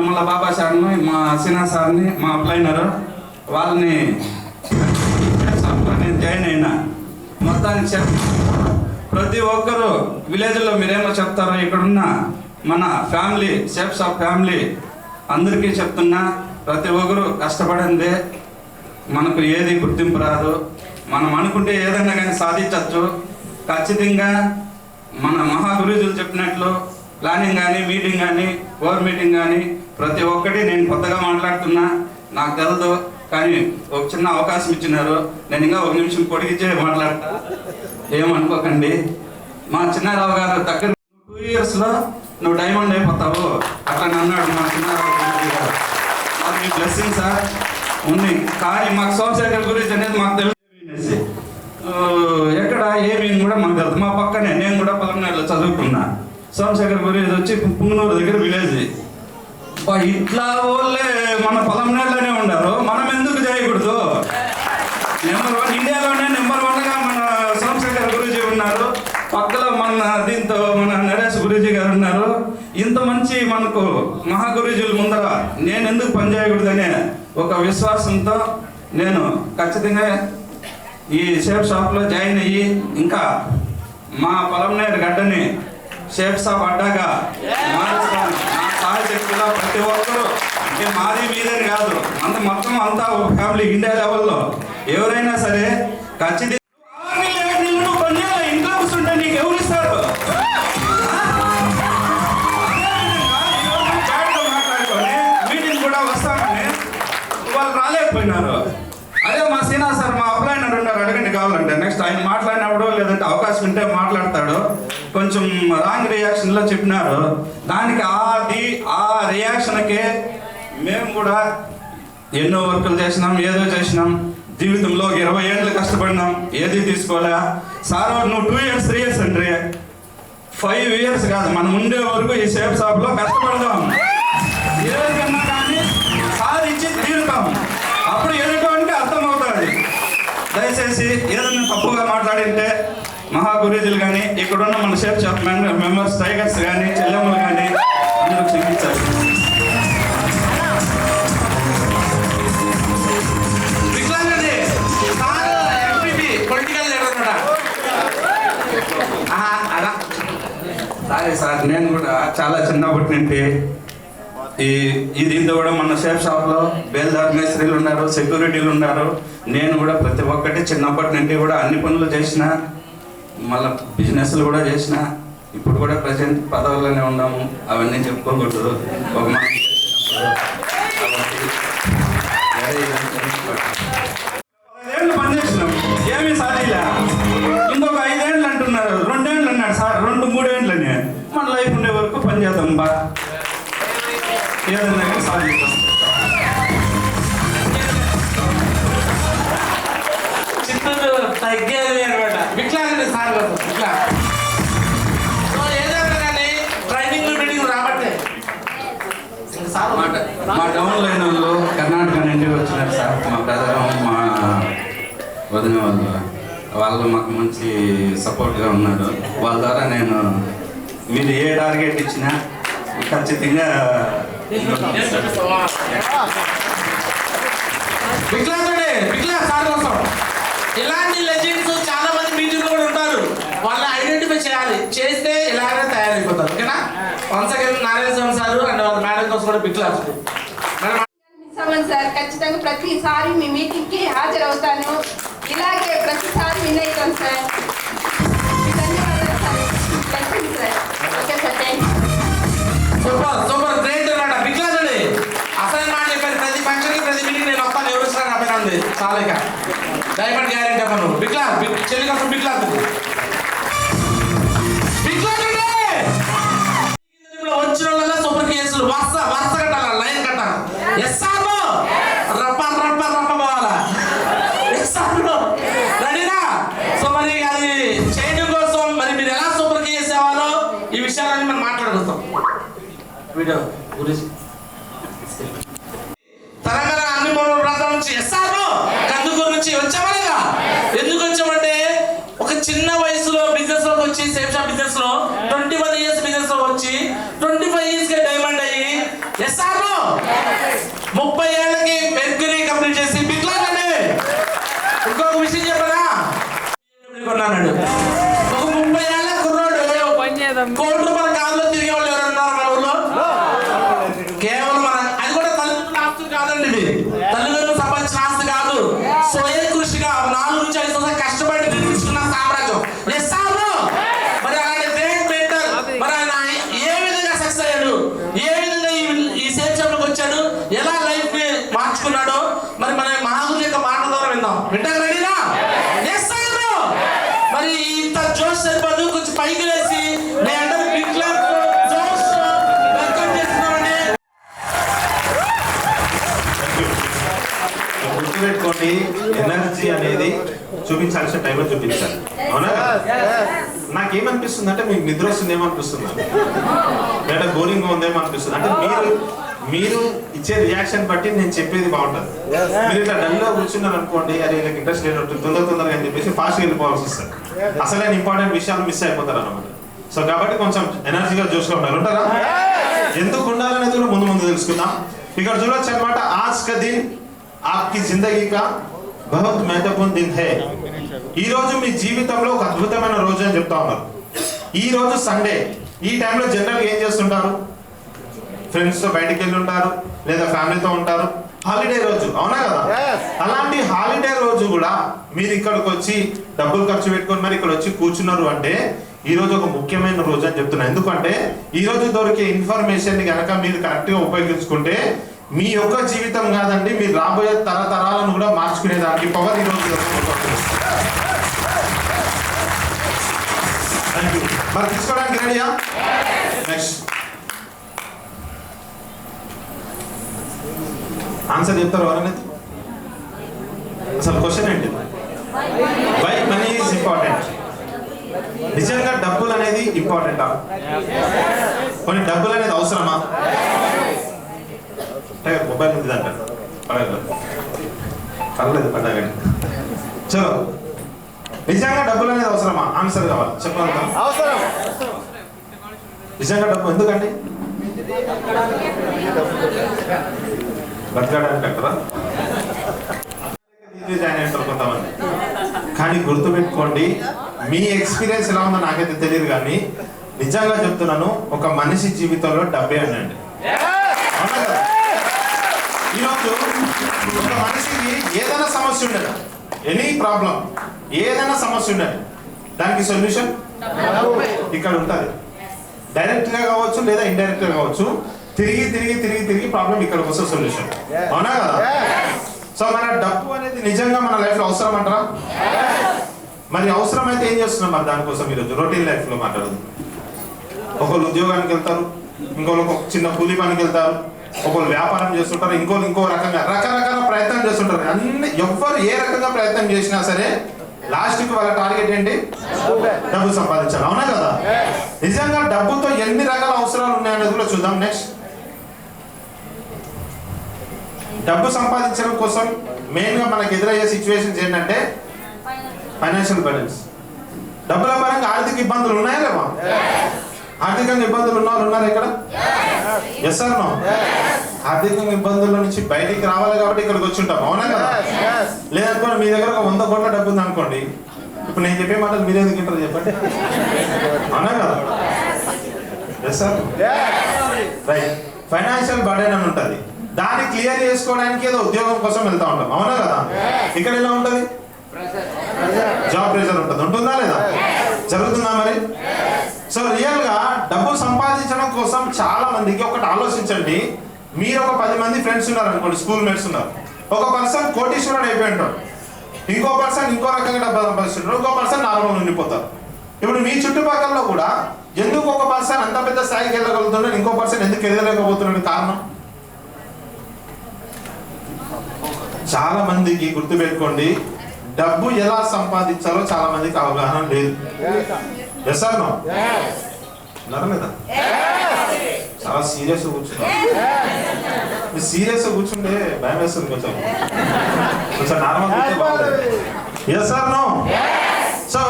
మళ్ళీ బాబా సార్ని, మా సీనా సార్ని, మా అప్లైనరు వాళ్ళని షాప్లో నేను జాయిన్ అయినా. మొత్తానికి ప్రతి ఒక్కరూ విలేజ్లో మీరేమో చెప్తారో ఇక్కడున్న మన ఫ్యామిలీ షేప్ షాప్ ఫ్యామిలీ అందరికీ చెప్తున్నా, ప్రతి ఒక్కరూ కష్టపడిందే మనకు ఏది గుర్తింపు రాదు. మనం అనుకుంటే ఏదైనా కానీ సాధించవచ్చు. ఖచ్చితంగా మన మహా గురుజులు చెప్పినట్లు ప్లానింగ్ కానీ, మీటింగ్ కానీ, కోర్ మీటింగ్ కానీ ప్రతి ఒక్కటి నేను కొత్తగా మాట్లాడుతున్నా, నాకు తెలదు. కానీ ఒక చిన్న అవకాశం ఇచ్చినారు, నేను ఇంకా 1 నిమిషం పొడిగిచ్చే మాట్లాడతా, ఏమనుకోకండి. మా చిన్నారావు గారు దగ్గర 2 yearsలో నువ్వు డైమండ్ అయిపోతావు అట్లా అన్నాడు మా చిన్నారావు గారు. అది మీ బ్లెస్సింగ్ సార్ ఉంది. కానీ మాకు సోమశేఖర్ గురించి అనేది మాకు తెలియదు, ఎక్కడ ఏమి కూడా మాకు తెలుసు. మా పక్కనే నేను కూడా పలమనేరులో చదువుకున్నా. సోమశేఖర్ గురించి వచ్చి పుంగనూరు దగ్గర విలేజ్. ఇట్లా వాళ్ళే మన పలమనేరులోనే ఉన్నారు, మనం ఎందుకు చేయకూడదు? నెంబర్ 1 ఇండియాలోనే నెంబర్ 1గా మన సోమశేఖర్ గురూజీ ఉన్నారు. పక్కలో మన దీంతో మన నరేష్ గురూజీ గారు ఉన్నారు. ఇంత మంచి మనకు మహాగురూజీల ముందర నేను ఎందుకు పనిచేయకూడదనే ఒక విశ్వాసంతో నేను ఖచ్చితంగా ఈ షేప్ షాప్లో జాయిన్ అయ్యి ఇంకా మా పలమనేరు గడ్డని షేప్ షాప్ అడ్డాగా మారుస్తాను. నా సహాయశక్తిలో ప్రతి ఒక్కరూ, అంటే మాది మీదని కాదు, మొత్తం అంతా ఒక ఫ్యామిలీ ఇండియా లెవెల్లో ఎవరైనా సరే ఖచ్చితంగా ఇంట్లో కూర్చుంటే నీకు ఎవరు ఇస్తారు? మాట్లాడుకొని మీటింగ్ కూడా వస్తామని వాళ్ళు రాలేకపోయినారు. అదే మా సీనా సార్, మా అప్లైనర్ ఉన్నారు, అడగండి కావాలంటే. నెక్స్ట్ ఆయన మాట్లాడినప్పుడు లేదంటే అవకాశం ఉంటే మాట్లాడతాడు. కొంచెం రాంగ్ రియాక్షన్లో చెప్పినారు, దానికి ఆ రియాక్షన్కే మేము కూడా ఎన్నో వర్కులు చేసినాం, ఏదో చేసినాం. జీవితంలో 20 ఏళ్ళు కష్టపడినాం, ఏది తీసుకోలే. సార్ నువ్వు 2 years 3 years అంటే 5 years కాదు, మనం ఉండే వరకు ఈ షేప్ షాప్లో కష్టపడదాం, ఏదైనా కానీ సాధించి తీరుతాం. అప్పుడు ఎదుటోనికి అర్థమవుతుంది. దయచేసి ఏదైనా తప్పుగా మాట్లాడింటే మహా గురూజీలు కానీ, ఇక్కడున్న మన షేప్ షాప్ మెంబర్స్, టైగర్స్ కానీ, చెల్లెమ్మలు కానీ అందరూ క్షమించాలి. సరే సార్, నేను కూడా చాలా చిన్నప్పటి నుండి ఈ దీంతో కూడా మన షేప్ షాప్లో బేల్దార్ మేస్త్రీలు ఉన్నారు, సెక్యూరిటీలు ఉన్నారు. నేను కూడా ప్రతి ఒక్కటి చిన్నప్పటి నుండి కూడా అన్ని పనులు చేసిన, మళ్ళీ బిజినెస్లు కూడా చేసిన. ఇప్పుడు కూడా ప్రజెంట్ పదవుల్లోనే ఉన్నాము, అవన్నీ చెప్పుకోకూడదు. ఒక పని చేసినాం, ఏమీ సాధిలే. ఇంకొక 5 ఏళ్ళు అంటున్నారు, 2 ఏళ్ళు అన్నాడు సార్, 2-3 ఏళ్ళని. మన లైఫ్ ఉండే వరకు పని చేద్దాం బా, ఏదన్నా సాధిస్తాం. చిత్తూరు తగ్గేది అనమాట. విట్లాగండి సార్, ఇట్లా సో ఏదైనా కానీ ట్రైనింగ్ మీటింగ్ రాబట్టే మా డౌన్ లైన్ వాళ్ళు కర్ణాటక నుండి వచ్చినారు సార్. మా బ్రదర్, మా వదిన వాళ్ళు మాకు మంచి సపోర్ట్గా ఉన్నారు. వాళ్ళ ద్వారా నేను మీరు ఏ టార్గెట్ ఇచ్చినా ఖచ్చితంగా సార్ కోసం ఇలాంటి లెజెండ్స్ చాలా మంది మీటింగ్లో కూడా ఉంటారు. వాళ్ళని ఐడెంటిఫై చేయాలి, చేస్తే ఇలాగే తయారైపోతారు. ఓకేనా? Once again Narayana Swamy sir and వాళ్ళ మేడం కోసం కూడా బిగ్ క్లాస్. అవును సార్, ఖచ్చితంగా ప్రతిసారి మీ మీటింగ్కి హాజరవుతాను. ఇలాగే ప్రతిసారి విన్ అవుతాను సార్. మీకు ధన్యవాదాలు sir. Thank sir. Okay sir, thank super super great అన్నమాట. బిగ్లాదండి అసలు మాట చెప్పారు. ప్రతి ఫంక్షన్కి ప్రతి మీటింగ్ నేను వస్తాను. ఎవరు వచ్చినా నా పైన ఉంది చాలా ఇక డైమండ్ గ్యారెంటీ అవ్వను. బిగ్లా చెల్లి కోసం బిగ్లా వచ్చిన వాళ్ళ సూపర్ కేసులు వరుస కట్టాల లైన్ కట్టాలి. ఎస్ఆర్ రప్ప రప్ప రప్ప పోవాలా. ఎస్ఆర్ రెడీనా? సో మరి అది చేయడం కోసం మరి మీరు ఎలా సూపర్ కి చేసేవాలో ఈ విషయాలన్నీ మనం మాట్లాడుకుంటాం వీడియో గురించి. తెలంగాణ అన్ని మూడు ప్రాంతాల నుంచి ఎస్ఆర్ కందుకూరు నుంచి వచ్చామా లేదా? ఎందుకు వచ్చామంటే ఒక చిన్న వయసులో బిజినెస్ లోకి వచ్చి సేఫ్ షాప్ బిజినెస్ లో 21 years బిజినెస్ లో వచ్చి 25 years కి డైమండ్ అయ్యి ఎస్ఆర్ 30 ఏళ్ళకి మెర్క్యూరీ కంప్లీట్ చేసి బిగ్లాదండి. ఇంకొక విషయం చెప్పనా, కొన్నాడు ఒక 30 ఏళ్ళ కుర్రోడు. కోటి రూపాయల కారులో తిరిగే వాళ్ళు ఎవరు ఉన్నారు మన ఊళ్ళో? కేవలం మన అది కూడా తల్లిదండ్రుల ఆస్తి కాదండి. ఇది తల్లిదండ్రులు సంపాదించిన ఆస్తి కాదు. స్వయం కృషిగా 4 నుంచి 5 సంవత్సరాలు కష్టపడి నిర్మించుకున్న సామ్రాజ్యం ఎస్ఆర్. మరి అలాంటి గ్రేట్ మెంటర్ మరి ఆయన ఏ విధంగా సక్సెస్ అయ్యాడు, ఏ విధంగా ఈ సేఫ్ షాప్ లోకి వచ్చాడు, ఎలా లైఫ్ ని మార్చుకున్నాడో మరి మన మహాగురు యొక్క మాటల ద్వారా విందాం. వింటారు రెడీనా? ఎస్ఆర్ మరి ఇంత జోష్ సరిపోదు, కొంచెం పైకి వేసి నేను బిగ్ క్లాప్ జోష్ వెల్కమ్ చేస్తున్నామండి. గుర్తుపెట్టుకోండి, ఎనర్జీ అనేది చూపించాల్సిన టైంలో చూపించాలి. అవునా? నాకేమనిపిస్తుంది అంటే మీకు నిద్ర వస్తుంది ఏమనిపిస్తుంది, లేదా బోరింగ్ ఉందేమో అనిపిస్తుంది. అంటే మీరు ఇచ్చే రియాక్షన్ బట్టి నేను చెప్పేది బాగుంటుంది. మీరు ఇట్లా డల్లో కూర్చున్నారు అనుకోండి, అది వీళ్ళకి ఇంట్రెస్ట్ లేనట్టు తొందరగా అని చెప్పేసి ఫాస్ట్గా వెళ్ళిపోవాల్సి వస్తుంది. అసలైన ఇంపార్టెంట్ విషయాలు మిస్ అయిపోతారు అన్నమాట. సో కాబట్టి కొంచెం ఎనర్జీగా జోష్గా ఉండాలి. ఉంటారా? ఎందుకు ఉండాలనేది కూడా ముందు తెలుసుకుందాం. ఇక్కడ చూడొచ్చు అనమాట. ఆజ్ కా దిన్ ఆప్కి జిందగీ కా బహుత్ మహత్వపూర్ణ దిన్ హై. ఈ రోజు మీ జీవితంలో ఒక అద్భుతమైన రోజు అని చెప్తా ఉన్నారు. ఈ రోజు సండే. ఈ టైంలో జనరల్ ఏం చేస్తుంటారు? ఫ్రెండ్స్ తో బయటికి వెళ్ళి ఉంటారు, లేదా ఫ్యామిలీతో ఉంటారు. హాలిడే రోజు, అవునా కదా? అలాంటి హాలిడే రోజు కూడా మీరు ఇక్కడికి వచ్చి డబ్బులు ఖర్చు పెట్టుకొని మరి ఇక్కడ వచ్చి కూర్చున్నారు అంటే ఈ రోజు ఒక ముఖ్యమైన రోజు అని చెప్తున్నా. ఎందుకంటే ఈ రోజు దొరికే ఇన్ఫర్మేషన్ ని కనుక మీరు కరెక్ట్ గా ఉపయోగించుకుంటే మీ యొక్క జీవితం కాదండి, మీరు రాబోయే తరతరాలను కూడా మార్చుకునేదానికి పవర్ ఈ రోజు. మరి తీసుకోవడానికి రెడీయా? నెక్స్ట్ ఆన్సర్ చెప్తారు ఎవరనేది? అసలు క్వశ్చన్ ఏంటి? Why money is important. నిజంగా డబ్బులు అనేది ఇంపార్టెంటా? కొన్ని డబ్బులు అనేది అవసరమా? మొబైల్ ఉంది అంటారు, పర్లేదు పర్లేదు. చలో, నిజంగా డబ్బులు అనేది అవసరమా? ఆన్సర్ కావాలి, చెప్పాలి. నిజంగా డబ్బు ఎందుకండి? బతకడానికి అంటారా? కొంతమంది. కానీ గుర్తుపెట్టుకోండి, మీ ఎక్స్పీరియన్స్ ఎలా ఉందో నాకైతే తెలియదు, కానీ నిజంగా చెప్తున్నాను, ఒక మనిషి జీవితంలో డబ్బే అనండి. ఈరోజు ఒక మనిషికి ఏదైనా సమస్య ఉండదు, ఎనీ ప్రాబ్లం, ఏదైనా సమస్య ఉండదు, దానికి సొల్యూషన్ ఇక్కడ ఉంటుంది. డైరెక్ట్ గా కావచ్చు లేదా ఇండైరెక్ట్ గా కావచ్చు, తిరిగి ప్రాబ్లం ఇక్కడికి వస్తే సొల్యూషన్. అవునా కదా? సో మన డబ్బు అనేది నిజంగా మన లైఫ్ లో అవసరం అంటారా? మరి అవసరం అయితే ఏం చేస్తున్నాం మరి దానికోసం? ఈరోజు రొటీన్ లైఫ్ లో మాట్లాడదు. ఒకళ్ళు ఉద్యోగానికి వెళ్తారు, ఇంకోళ్ళు ఒక చిన్న కూలి పనికి వెళ్తారు, ఒకళ్ళు వ్యాపారం చేస్తుంటారు, ఇంకో రకంగా రకరకాల ప్రయత్నం చేస్తుంటారు. అన్ని ఎవ్వరు ఏ రకంగా ప్రయత్నం చేసినా సరే లాస్ట్ కి వాళ్ళ టార్గెట్ ఏంటి? డబ్బు సంపాదించాలి. అవునా కదా? నిజంగా డబ్బుతో ఎన్ని రకాల అవసరాలు ఉన్నాయనేది కూడా చూద్దాం. నెక్స్ట్, డబ్బు సంపాదించడం కోసం మెయిన్ గా మనకు ఎదురయ్యే సిచ్యువేషన్స్ ఏంటంటే ఫైనాన్షియల్ బ్యాలెన్స్. డబ్బుల పరంగా ఆర్థిక ఇబ్బందులు ఉన్నాయా లేవా? ఆర్థికంగా ఇబ్బందులు ఉన్నారు ఇక్కడ? Yes or no? ఆర్థికంగా ఇబ్బందుల నుంచి బయటికి రావాలి కాబట్టి ఇక్కడికి వచ్చి ఉంటాం. అవునా కదా? లేదనుకోండి మీ దగ్గర ఒక 100 కోట్ల డబ్బు ఉంది అనుకోండి, ఇప్పుడు నేను చెప్పే మాటలు మీరు ఎందుకు వింటారు చెప్పండి? అవునా కదా? Yes sir? Right. Financial burden అని ఉంటుంది. దాన్ని క్లియర్ చేసుకోవడానికి ఏదో ఉద్యోగం కోసం వెళ్తా ఉంటాం, అవునా కదా? ఇక్కడ ఎలా ఉంటుంది? జాబ్ ప్రెషర్ ఉంటుంది, ఉంటుందా లేదా? జరుగుతుందా మరి? సో రియల్ గా డబ్బు సంపాదించడం కోసం చాలా మందికి ఒకటి ఆలోచించండి. మీరు ఒక 10 మంది ఫ్రెండ్స్ ఉన్నారు అనుకోండి, స్కూల్ మేట్స్ ఉన్నారు. ఒక పర్సన్ కోటీశ్వరుడు అయిపోయి ఉంటాడు, ఇంకో పర్సన్ ఇంకో రకంగా డబ్బు సంపాదిస్తుంటారు, ఇంకో పర్సన్ నార్మల్ ఉండిపోతారు. ఇప్పుడు మీ చుట్టుపక్కల కూడా ఎందుకు ఒక పర్సన్ అంత పెద్ద స్థాయికి వెళ్ళగలుగుతున్నాడు, ఇంకో పర్సన్ ఎందుకు ఎదగలేకపోతున్నాడు? కారణం చాలా మందికి గుర్తుపెట్టుకోండి, డబ్బు ఎలా సంపాదించాలో చాలా మందికి అవగాహన లేదు. Yes or no? లేదా? చాలా సీరియస్ కూర్చున్నారు. సీరియస్ కూర్చుంటే భయం వేస్తుంది, కొంచెం కొంచెం నార్మల్ కూర్చో బాగుంటుంది. Yes or no? So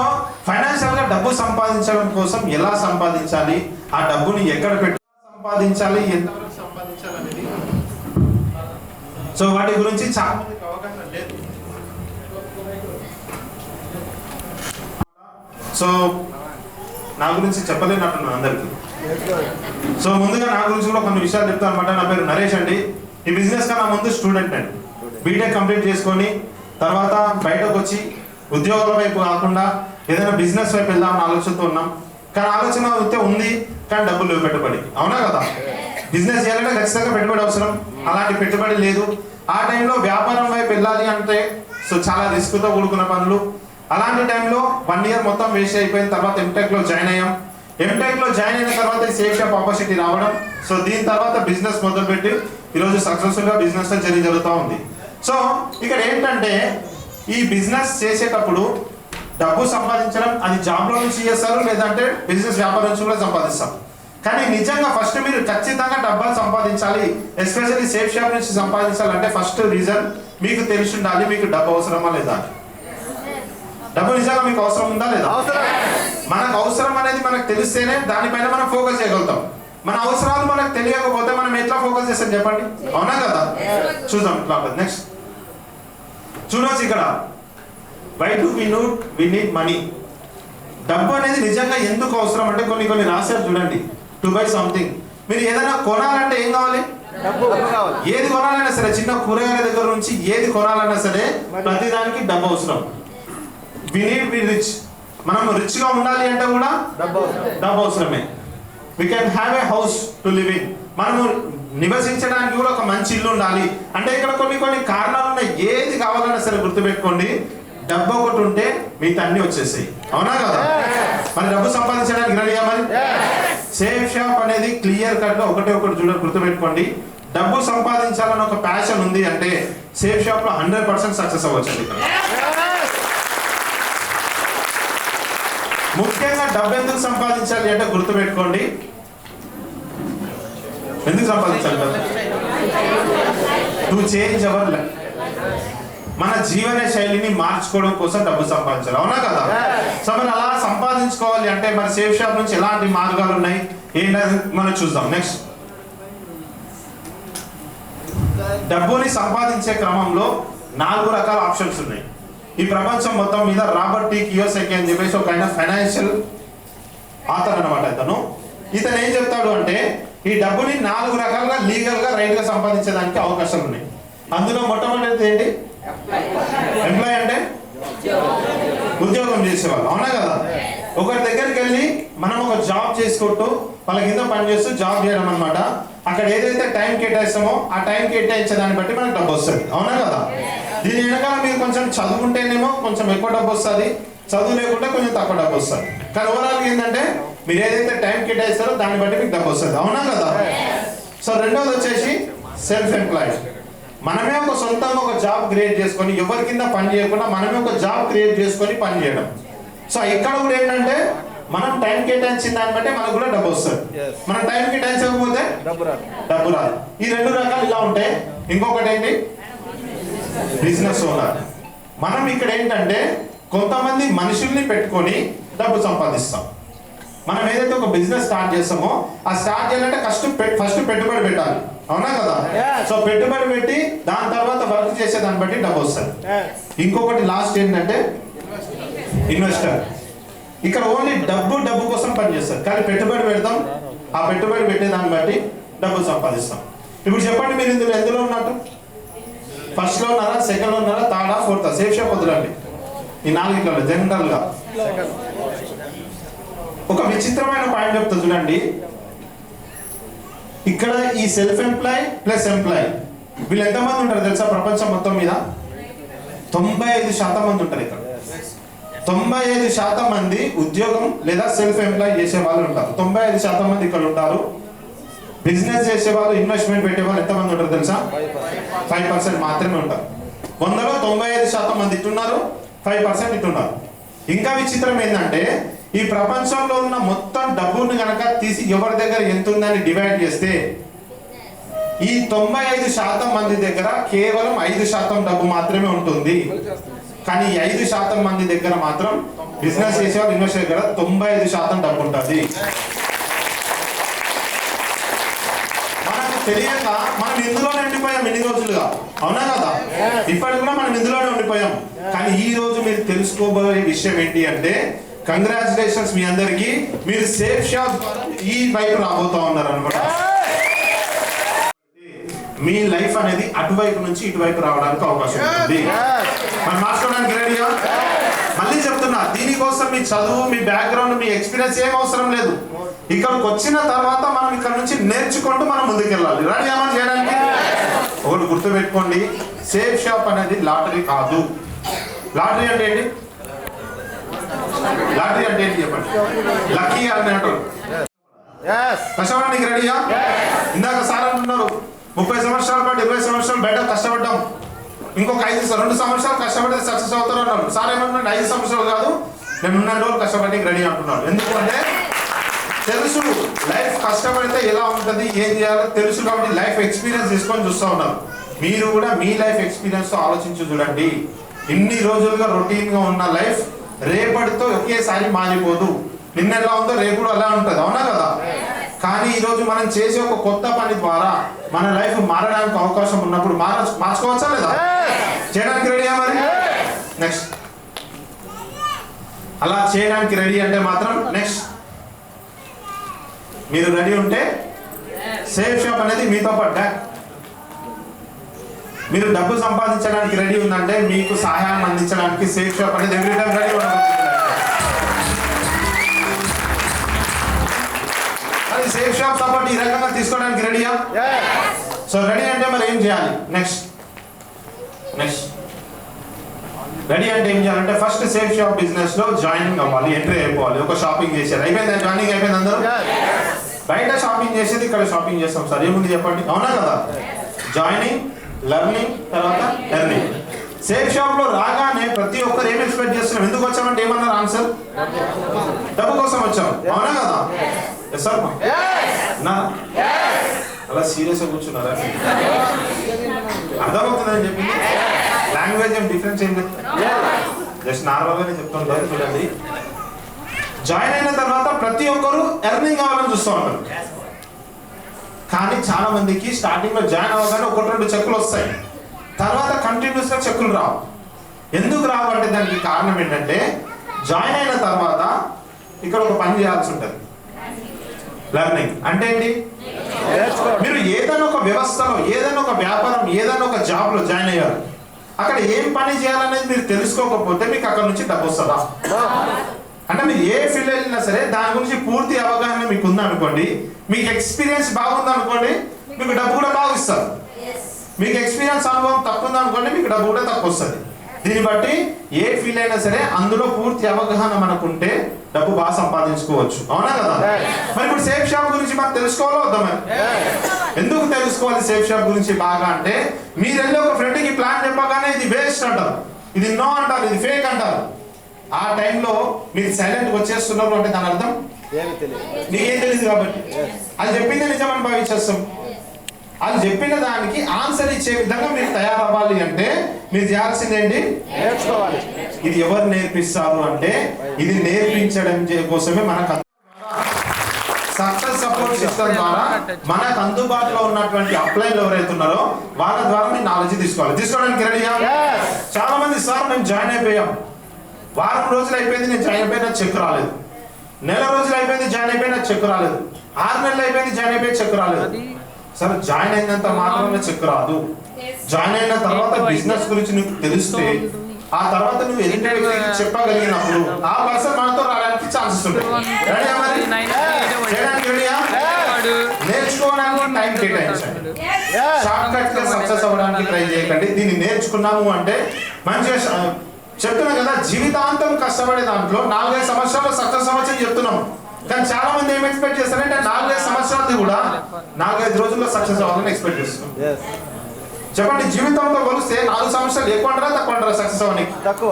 financial గా డబ్బు సంపాదించడం కోసం ఎలా సంపాదించాలి, ఆ డబ్బుని ఎక్కడ పెట్టి సంపాదించాలి, ఎంతవరకు సంపాదించాలి అనేది, సో వాటి గురించి చాలా మందికి అవగాహన లేదు. సో నా గురించి చెప్పలేనట్టున్నాను అందరికి. సో ముందుగా నా గురించి కూడా కొన్ని విషయాలు చెప్తాను అనమాట. నా పేరు నరేష్ అండి. ఈ బిజినెస్ కన్నా ముందు స్టూడెంట్ అండి. బీటెక్ కంప్లీట్ చేసుకొని తర్వాత బయటకు వచ్చి ఉద్యోగాల వైపు కాకుండా ఏదైనా బిజినెస్ వైపు వెళ్దామని ఆలోచనతో ఉన్నాం. కానీ ఆలోచన అయితే ఉంది, కానీ డబ్బులు లేవు, పెట్టుబడి, అవునా కదా? బిజినెస్ చేయాలంటే ఖచ్చితంగా పెట్టుబడి అవసరం, అలాంటి పెట్టుబడి లేదు. ఆ టైంలో వ్యాపారం వైపు వెళ్ళాలి అంటే సో చాలా రిస్క్తో కూడుకున్న పనులు. అలాంటి టైంలో 1 ఇయర్ మొత్తం వేస్ట్ అయిపోయిన తర్వాత ఎంటెక్లో జాయిన్ అయ్యాం. ఎంటెక్లో జాయిన్ అయిన తర్వాత సేఫ్ షాప్ ఆపర్చునిటీ రావడం, సో దీని తర్వాత బిజినెస్ మొదలుపెట్టి ఈరోజు సక్సెస్ఫుల్గా బిజినెస్ జరుగుతూ ఉంది. సో ఇక్కడ ఏంటంటే ఈ బిజినెస్ చేసేటప్పుడు డబ్బు సంపాదించడం అది జాబ్లో నుంచి చేస్తారు, లేదంటే బిజినెస్ వ్యాపారం నుంచి కూడా సంపాదిస్తాం. కానీ నిజంగా ఫస్ట్ మీరు ఖచ్చితంగా డబ్బులు సంపాదించాలి, ఎస్పెషల్లీ సేఫ్ షాప్ నుంచి సంపాదించాలంటే ఫస్ట్ రీజన్ మీకు తెలిసి ఉండాలి, మీకు డబ్బు అవసరమా లేదా. డబ్బు నిజంగా మీకు అవసరం ఉందా లేదా? మనకు అవసరం అనేది మనకు తెలిస్తేనే దానిపైన మనం ఫోకస్ చేయగలుగుతాం. మన అవసరాలు మనకు తెలియకపోతే మనం ఎట్లా ఫోకస్ చేస్తాం చెప్పండి, అవునా కదా? చూద్దాం ఇట్లా. నెక్స్ట్ చూడవచ్చు ఇక్కడ, why do we need money. డబ్బు అనేది నిజంగా ఎందుకు అవసరం అంటే కొన్ని రాశారు చూడండి. To buy something. మీరు ఏదైనా కొనాలంటే ఏం కావాలి? ఏది కొనాలన్నా సరే, చిన్న కూరగాయల దగ్గర నుంచి ఏది కొనాలన్నా సరే ప్రతిదానికి డబ్బు అవసరం. We need be rich. మనం రిచ్ గా ఉండాలి అంటే కూడా డబ్బు అవసరమే. We can have a house to live in. మనము నివసించడానికి కూడా ఒక మంచి ఇల్లు ఉండాలి అంటే ఇక్కడ కొన్ని కారణాలు ఉన్నాయి. ఏది కావాలన్నా సరే గుర్తుపెట్టుకోండి, డబ్బు ఒకటి ఉంటే మిగతా అన్ని వచ్చేసాయి, అవునా కదా? మరి డబ్బు సంపాదించడానికి రెడీగా? మరి సేఫ్ షాప్ అనేది క్లియర్ కట్ గా ఒకటి చూడండి, గుర్తుపెట్టుకోండి. డబ్బు సంపాదించాలని ఒక ప్యాషన్ ఉంది అంటే సేఫ్ షాప్ లో 100% సక్సెస్ అవ్వచ్చు. ఇక్కడ ముఖ్యంగా డబ్బు ఎందుకు సంపాదించాలి అంటే గుర్తుపెట్టుకోండి, ఎందుకు సంపాదించాలి? To change our life. మన జీవన శైలిని మార్చుకోవడం కోసం డబ్బు సంపాదించాలి, అవునా కదా? సో మరి అలా సంపాదించుకోవాలి అంటే మరి సేఫ్ షాప్ నుంచి ఎలాంటి మార్గాలు ఉన్నాయి ఏంటని మనం చూద్దాం. నెక్స్ట్, డబ్బుని సంపాదించే క్రమంలో 4 రకాల ఆప్షన్స్ ఉన్నాయి. ఈ ప్రపంచం మొత్తం మీద రాబర్ట్ టీ కియోసాకి అని చెప్పేసి ఒక ఆయన ఫైనాన్షియల్ ఆథర్ అనమాట. ఇతను ఏం చెప్తాడు అంటే ఈ డబ్బుని 4 రకాలుగా లీగల్ గా రైట్ గా సంపాదించేదానికి అవకాశాలు ఉన్నాయి. అందులో మొట్టమొదటిది ఏంటి? ఎంప్లాయ్ అంటే ఉద్యోగం చేసేవాళ్ళు, అవునా కదా? ఒకరి దగ్గరికి వెళ్ళి మనం ఒక జాబ్ చేసుకుంటూ వాళ్ళ కింద పని చేస్తూ జాబ్ చేయడం అనమాట. అక్కడ ఏదైతే టైం కేటాయిస్తామో ఆ టైం కేటాయించే దాన్ని బట్టి మనకు డబ్బు వస్తుంది, అవునా కదా? దీని వెనకాల మీరు కొంచెం చదువుకుంటేనేమో కొంచెం ఎక్కువ డబ్బు వస్తుంది, చదువు లేకుంటే కొంచెం తక్కువ డబ్బు వస్తుంది. కానీ ఓవరాల్ ఏంటంటే మీరు ఏదైతే టైం కేటాయిస్తారో దాన్ని బట్టి మీకు డబ్బు వస్తుంది, అవునా కదా? సో రెండోది వచ్చేసి సెల్ఫ్ ఎంప్లాయిడ్. మనమే ఒక సొంతంగా ఒక జాబ్ క్రియేట్ చేసుకొని ఎవరి కింద పని చేయకుండా మనమే ఒక జాబ్ క్రియేట్ చేసుకొని పని చేయడం. సో ఇక్కడ కూడా ఏంటంటే మనం టైం కేటాయించిన దాన్ని బట్టి మనకు కూడా డబ్బు వస్తుంది. మనం టైం కేటాయించకపోతే డబ్బు రాదు. ఈ 2 రకాలు ఇలా ఉంటాయి. ఇంకొకటి ఏంటి? Business owner. మనం ఇక్కడ ఏంటంటే కొంతమంది మనుషుల్ని పెట్టుకొని డబ్బు సంపాదిస్తాం. మనం ఏదైతే ఒక బిజినెస్ స్టార్ట్ చేస్తామో ఆ స్టార్ట్ చేయాలంటే ఫస్ట్ పెట్టుబడి పెట్టాలి, అవునా కదా? సో పెట్టుబడి పెట్టి దాని తర్వాత వర్క్ చేసే దాన్ని బట్టి డబ్బు వస్తుంది. ఇంకొకటి లాస్ట్ ఏంటంటే ఇన్వెస్టర్. ఇక్కడ ఓన్లీ డబ్బు కోసం పనిచేస్తారు, కానీ పెట్టుబడి పెడతాం, ఆ పెట్టుబడి పెట్టే దాన్ని బట్టి డబ్బు సంపాదిస్తాం. ఇప్పుడు చెప్పండి, మీరు ఇందులో ఎందులో ఉన్నట్టు? ఫస్ట్ లో ఉన్నారా, సెకండ్ లో ఉన్నారా, థర్డా, ఫోర్తా? సేఫ్ షాప్ వద్దులండి, ఈ నాలుగిట్లలో జనరల్ గా. ఒక విచిత్రమైన పాయింట్ చెప్తా చూడండి. ఇక్కడ ఈ సెల్ఫ్ ఎంప్లాయ్ ప్లస్ ఎంప్లాయ్ వీళ్ళు ఎంతమంది ఉంటారు తెలుసా? ప్రపంచం మొత్తం మీద 95% మంది ఉంటారు ఇక్కడ. 95% మంది ఉద్యోగం లేదా సెల్ఫ్ ఎంప్లాయ్ చేసే వాళ్ళు ఉంటారు. 95% మంది ఇక్కడ ఉంటారు. బిజినెస్ చేసే వాళ్ళు, ఇన్వెస్ట్మెంట్ పెట్టే వాళ్ళు ఎంతమంది ఉంటారు తెలుసా? 5% మాత్రమే ఉంటారు. 100లో 95% మంది ఇట్టున్నారు, 5% ఇట్టున్నారు. ఇంకా విచిత్రం ఏంటంటే ఈ ప్రపంచంలో ఉన్న మొత్తం డబ్బును కనుక తీసి ఎవరి దగ్గర ఎంత ఉందని డివైడ్ చేస్తే ఈ 95% మంది దగ్గర కేవలం 5% డబ్బు మాత్రమే ఉంటుంది. కానీ 5% మంది దగ్గర మాత్రం బిజినెస్ చేసేవాళ్ళు, ఇన్వెస్టర్ దగ్గర 95% డబ్బు ఉంటుంది. మనకు తెలియక మనం ఇందులోనే ఉండిపోయాం ఇన్ని రోజులుగా, అవునా కదా? ఇప్పటికి కూడా మనం ఇందులోనే ఉండిపోయాం. కానీ ఈ రోజు మీరు తెలుసుకోబోయే విషయం ఏంటి అంటే, కంగ్రాచులేషన్స్ మీ అందరికి, మీరు సేఫ్ షాప్ ఈ వైపు రాబోతా ఉన్నారు అనమాట. మీ లైఫ్ అనేది అటువైపు నుంచి ఇటువైపు రావడానికి అవకాశం ఉంటుంది. మనం మార్చుకోవడానికి రెడీగా? మళ్ళీ చెప్తున్నా, దీనికోసం మీ చదువు, మీ బ్యాక్గ్రౌండ్, మీ ఎక్స్పీరియన్స్ ఏం అవసరం లేదు. ఇక్కడికి వచ్చిన తర్వాత మనం ఇక్కడ నుంచి నేర్చుకుంటూ మనం ముందుకెళ్ళాలి. రెడీ ఏమని చేయడానికి? ఒకటి గుర్తుపెట్టుకోండి, సేఫ్ షాప్ అనేది లాటరీ కాదు. లాటరీ అంటే ఏంటి? లాటరీ అంటే ఏంటి చెప్పండి? లక్కీ అని అంటారు. కష్టపడడానికి రెడీయా? ఇందాక సార్ అంటున్నారు 30 సంవత్సరాల పాటు 20 సంవత్సరాలు బయట కష్టపడ్డాం, ఇంకొక 2 సంవత్సరాలు కష్టపడితే సక్సెస్ అవుతారు అన్నారు. సార్ ఏమంటున్నాడు? 5 సంవత్సరాలు కాదు, నేను 2 రోజులు కష్టపడడానికి రెడీ అంటున్నాడు. ఎందుకంటే తెలుసు లైఫ్ కష్టపడితే ఎలా ఉంటుంది, ఏం చేయాలో తెలుసు కాబట్టి లైఫ్ ఎక్స్పీరియన్స్ తీసుకొని చూస్తూ ఉన్నారు. మీరు కూడా మీ లైఫ్ ఎక్స్పీరియన్స్ తో ఆలోచించి చూడండి. ఇన్ని రోజులుగా రొటీన్ గా ఉన్న లైఫ్ రేపటితో ఒకేసారి మారిపోదు. నిన్న ఎలా ఉందో రేపు కూడా అలా ఉంటుంది, అవునా కదా? కానీ ఈరోజు మనం చేసే ఒక కొత్త పని ద్వారా మన లైఫ్ మారడానికి అవకాశం ఉన్నప్పుడు మార్చుకోవచ్చా లేదా? చేయడానికి రెడీయా మరి? నెక్స్ట్ అలా చేయడానికి రెడీ అంటే మాత్రం నెక్స్ట్ మీరు రెడీ ఉంటే సేఫ్ షాప్ అనేది మీతో పాటు. మీరు డబ్బు సంపాదించడానికి రెడీ ఉందంటే మీకు సహాయాన్ని అందించడానికి సేఫ్ షాప్ అనేది ఎవ్రీ టైం రెడీ ఉండదు. అది సేఫ్ షాప్ సపోర్ట్ ఈ రకంగా తీసుకోవడానికి రెడీయా? సో రెడీ అంటే మరి ఏం చేయాలి? నెక్స్ట్ రెడీ అంటే ఏం చేయాలంటే ఫస్ట్ సేఫ్ షాప్ బిజినెస్ లో జాయినింగ్ అవ్వాలి, ఎంట్రీ అయిపోవాలి. ఒక షాపింగ్ చేశారు, అయిపోయిందా? జాయినింగ్ అయిపోయింది అందరూ? బయట షాపింగ్ చేసేది ఇక్కడ షాపింగ్ చేస్తాం సార్, ఏముంది చెప్పండి, అవునా కదా? జాయినింగ్, లెర్నింగ్, తర్వాత ఎర్నింగ్. సేఫ్ షాప్ లో రాగానే ప్రతి ఒక్కరు ఏం ఎక్స్పెక్ట్ చేస్తున్నాం? ఎందుకు వచ్చామంటే ఏమన్నారు ఆన్సర్? డబ్బు కోసం వచ్చాం, అవునా కదా? ఎస్ సార్ నా అలా సీరియస్ గా కూర్చున్నారా? అర్థమవుతుందని చెప్పింది. లాంగ్వేజ్ ఏం డిఫరెన్స్ ఏం లేదు, జస్ట్ నార్మల్ గానే చెప్తుంటారు. చూడండి, జాయిన్ అయిన తర్వాత ప్రతి ఒక్కరు ఎర్నింగ్ కావాలని చూస్తూ ఉంటారు. కానీ చాలా మందికి స్టార్టింగ్ లో జాయిన్ అవ్వగానే 1-2 చెక్కులు వస్తాయి, తర్వాత కంటిన్యూస్ గా చెక్కులు రావు. ఎందుకు రావు అంటే దానికి కారణం ఏంటంటే, జాయిన్ అయిన తర్వాత ఇక్కడ ఒక పని చేయాల్సి ఉంటుంది. లెర్నింగ్ అంటే ఏంటి? మీరు ఏదైనా ఒక వ్యవస్థలో, ఏదైనా ఒక వ్యాపారం, ఏదైనా ఒక జాబ్ లో జాయిన్ అయ్యారు, అక్కడ ఏం పని చేయాలనేది మీరు తెలుసుకోకపోతే మీకు అక్కడ నుంచి డబ్బు వస్తుందా? అంటే మీరు ఏ ఫీల్డ్ వెళ్ళినా సరే దాని గురించి పూర్తి అవగాహన మీకు ఉందనుకోండి, మీకు ఎక్స్పీరియన్స్ బాగుందనుకోండి, మీకు డబ్బు కూడా బాగా ఇస్తారు. మీకు ఎక్స్పీరియన్స్ అనుభవం తక్కువ ఉందనుకోండి, మీకు డబ్బు కూడా తక్కువ వస్తుంది. దీన్ని బట్టి ఏ ఫీల్డ్ అయినా సరే అందులో పూర్తి అవగాహన మనకుంటే డబ్బు బాగా సంపాదించుకోవచ్చు, అవునా కదా? మరి ఇప్పుడు సేఫ్ షాప్ గురించి మనం తెలుసుకోవాలో వద్దా? మరి ఎందుకు తెలుసుకోవాలి సేఫ్ షాప్ గురించి బాగా అంటే, మీరు వెళ్ళి ఒక ఫ్రెండ్కి ప్లాన్ చెప్పగానే ఇది వేస్ట్ అంటారు, ఇది నో అంటారు, ఇది ఫేక్ అంటారు. ఆ టైంలో మీరు సైలెంట్గా వచ్చేస్తున్నారు అంటే దాని అర్థం నీకేం తెలియదు కాబట్టి. అది చెప్పింది నిజమని భావించేస్తాం. అది చెప్పిన దానికి ఆన్సర్ ఇచ్చే విధంగా మీరు తయారవ్వాలి అంటే మీరు చేయాల్సింది ఏంటి? నేర్చుకోవాలి. ఇది ఎవరు నేర్పిస్తారు అంటే, ఇది నేర్పించడం కోసమే మనకు సక్సెస్ సపోర్ట్ సిస్టమ్ ద్వారా మనకు అందుబాటులో ఉన్నటువంటి అప్లైన్లు ఎవరైతే ఉన్నారో వాళ్ళ ద్వారా మీరు నాలెడ్జ్ తీసుకోవడానికి రెడీయా? చాలా మంది సార్ మేము జాయిన్ అయిపోయాం, వారం రోజులు అయిపోయింది నేను జాయిన్ అయిపోయినా చెక్ రాలేదు, నెల రోజులు అయిపోయింది జాయిన్ అయిపోయినా చెక్ రాలేదు, 6 నెలలు అయిపోయింది జాయిన్ అయిపోయి చెక్ రాలేదు. సరే జాయిన్ అయినంత మాత్రమే చెక్ రాదు. జాయిన్ అయిన తర్వాత బిజినెస్ గురించి నీకు తెలిస్తే ఆ తర్వాత నువ్వు ఎదుటి వ్యక్తికి చెప్పగలిగినప్పుడు ఆ పర్సన్ మనతో రావడానికి ఛాన్సెస్ ఉంటాయి. రెడీయా మరి? చేయడానికి రెడీయా? నేర్చుకోవడానికి టైం కేటాయించండి. షార్ట్ కట్ గా సక్సెస్ అవ్వడానికి ట్రై చేయకండి. దీన్ని నేర్చుకున్నాము అంటే మంచిగా చెప్తున్నా కదా, జీవితాంతం కష్టపడే దాంట్లో 4-5 సంవత్సరాలు సక్సెస్ అవ్వచ్చని చెప్తున్నాం. కానీ చాలా మంది ఏం ఎక్స్పెక్ట్ చేస్తారంటే 4-5 సంవత్సరాలది కూడా 4-5 రోజుల్లో సక్సెస్ అవ్వాలని ఎక్స్పెక్ట్ చేస్తున్నాం. చెప్పండి, జీవితంతో కొలిస్తే 4 సంవత్సరాలు ఎక్కువ అంటారా తక్కువ అంటారా సక్సెస్ అవ్వడానికి? తక్కువ.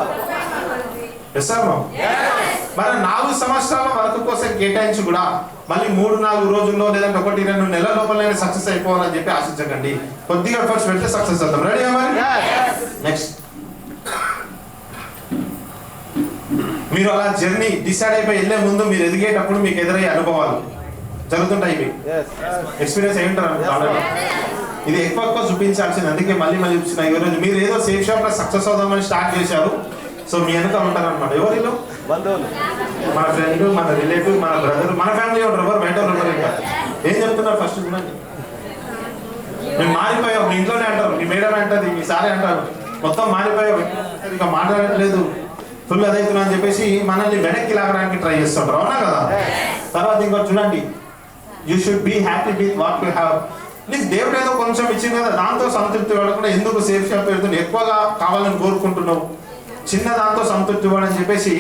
మరి 4 సంవత్సరాల వరకు కోసం కేటాయించి కూడా మళ్ళీ 3-4 రోజుల్లో లేదంటే 1-2 నెలల లోపలనే సక్సెస్ అయిపోవాలని చెప్పి ఆశించకండి. కొద్దిగా ఎఫర్ట్స్ పెడితే సక్సెస్ అవుతాం. రెడీ మరి? నెక్స్ట్, మీరు అలా జర్నీ డిసైడ్ అయిపోయి వెళ్ళే ముందు మీరు ఎదిగేటప్పుడు మీకు ఎదురయ్యే అనుభవాలు జరుగుతుంటాయి. ఇవి ఎక్స్పీరియన్స్ ఏంటారు? ఇది ఎక్కువ చూపించాల్సింది. అందుకే మళ్ళీ చూపిస్తున్నా. ఈరోజు మీరు ఏదో సేఫ్ షాప్ లో సక్సెస్ అవుదామని స్టార్ట్ చేశారు. సో మీ వెనక ఉంటారనమాట. ఎవరిలో? బంధువులు, మన ఫ్రెండ్, మన రిలేటివ్, మన బ్రదర్, మన ఫ్యామిలీ ఉంటారు. ఎవరు బయట ఉంటారు. ఇంకా ఏం చెప్తున్నారు ఫస్ట్ చూడండి. మేము మారిపోయాం, మీ ఇంట్లోనే అంటారు, మీ మేడం అంటది, మీ సారే అంటారు, మొత్తం మారిపోయాం, ఇంకా మాట్లాడట్లేదు, ఫుల్ అదవుతున్నా అని చెప్పేసి మనల్ని వెనక్కి లాగడానికి ట్రై చేస్తుంటారు. అవునా కదా? తర్వాత ఇంకోటి చూడండి, you should be happy with what you have. నీకు దేవుడు ఏదో కొంచెం ఇచ్చింది కదా, దాంతో సంతృప్తి పడకుండా ఎందుకు సేఫ్ షాప్ పెడుతుంది, ఎక్కువగా కావాలని కోరుకుంటున్నావు, చిన్న దాంతో సంతృప్తి పడని చెప్పేసి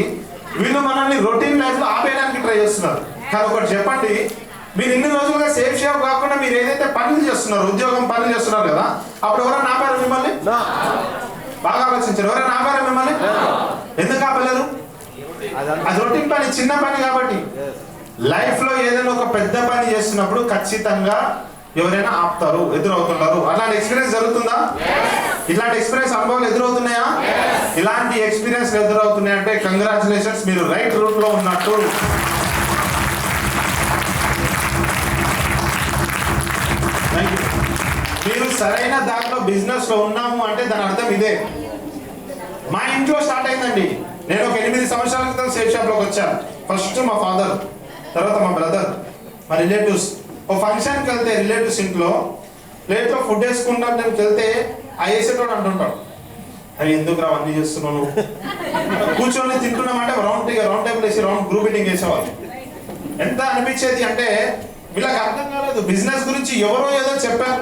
వీళ్ళు మనల్ని రొటీన్ లైఫ్ లో ఆపేయడానికి ట్రై చేస్తున్నారు. కానీ ఒకటి చెప్పండి, మీరు ఇన్ని రోజులుగా సేఫ్ షాప్ కాకుండా మీరు ఏదైతే పనులు చేస్తున్నారు, ఉద్యోగం పనులు చేస్తున్నారు కదా, అప్పుడు ఎవరైనా ఆపారు మిమ్మల్ని? బాగా ఆలోచించారు. ఎవరైనా ఆపారా మిమ్మల్ని? ఎందుకు ఆపలేరు? అది రొటీన్ పని, చిన్న పని. కాబట్టి లైఫ్ లో ఏదైనా ఒక పెద్ద పని చేస్తున్నప్పుడు ఖచ్చితంగా ఎవరైనా ఆపుతారు, ఎదురవుతుంటారు. అలాంటి ఎక్స్పీరియన్స్ జరుగుతుందా? ఇలాంటి ఎక్స్పీరియన్స్ అనుభవాలు ఎదురవుతున్నాయా? ఇలాంటి ఎక్స్పీరియన్స్ ఎదురవుతున్నాయంటే కంగ్రాచులేషన్స్, మీరు రైట్ రూట్ లో ఉన్నట్టు. మీరు సరైన దాంట్లో బిజినెస్ లో ఉన్నాము అంటే దాని అర్థం ఇదే. మా ఇంట్లో స్టార్ట్ అయిందండి. నేను ఒక 8 సంవత్సరాల క్రితం సేఫ్ షాప్ లోకి వచ్చాను. ఫస్ట్ మా ఫాదర్, తర్వాత మా బ్రదర్, మా రిలేటివ్స్. ఒక ఫంక్షన్కి వెళ్తే రిలేటివ్స్ ఇంట్లో ప్లేట్లో ఫుడ్ వేసుకుంటాను నేను వెళ్తే ఆ వేసేటోడు అంటుంటాడు, అవి ఎందుకు అవన్నీ చేస్తున్నాను, కూర్చొని తింటున్నామంటే రౌండ్ టేబుల్ వేసి రౌండ్ గ్రూప్ మీటింగ్ వేసేవాళ్ళు. ఎంత అనిపించేది అంటే వీళ్ళకి అర్థం కాలేదు, బిజినెస్ గురించి ఎవరో ఏదో చెప్పారు.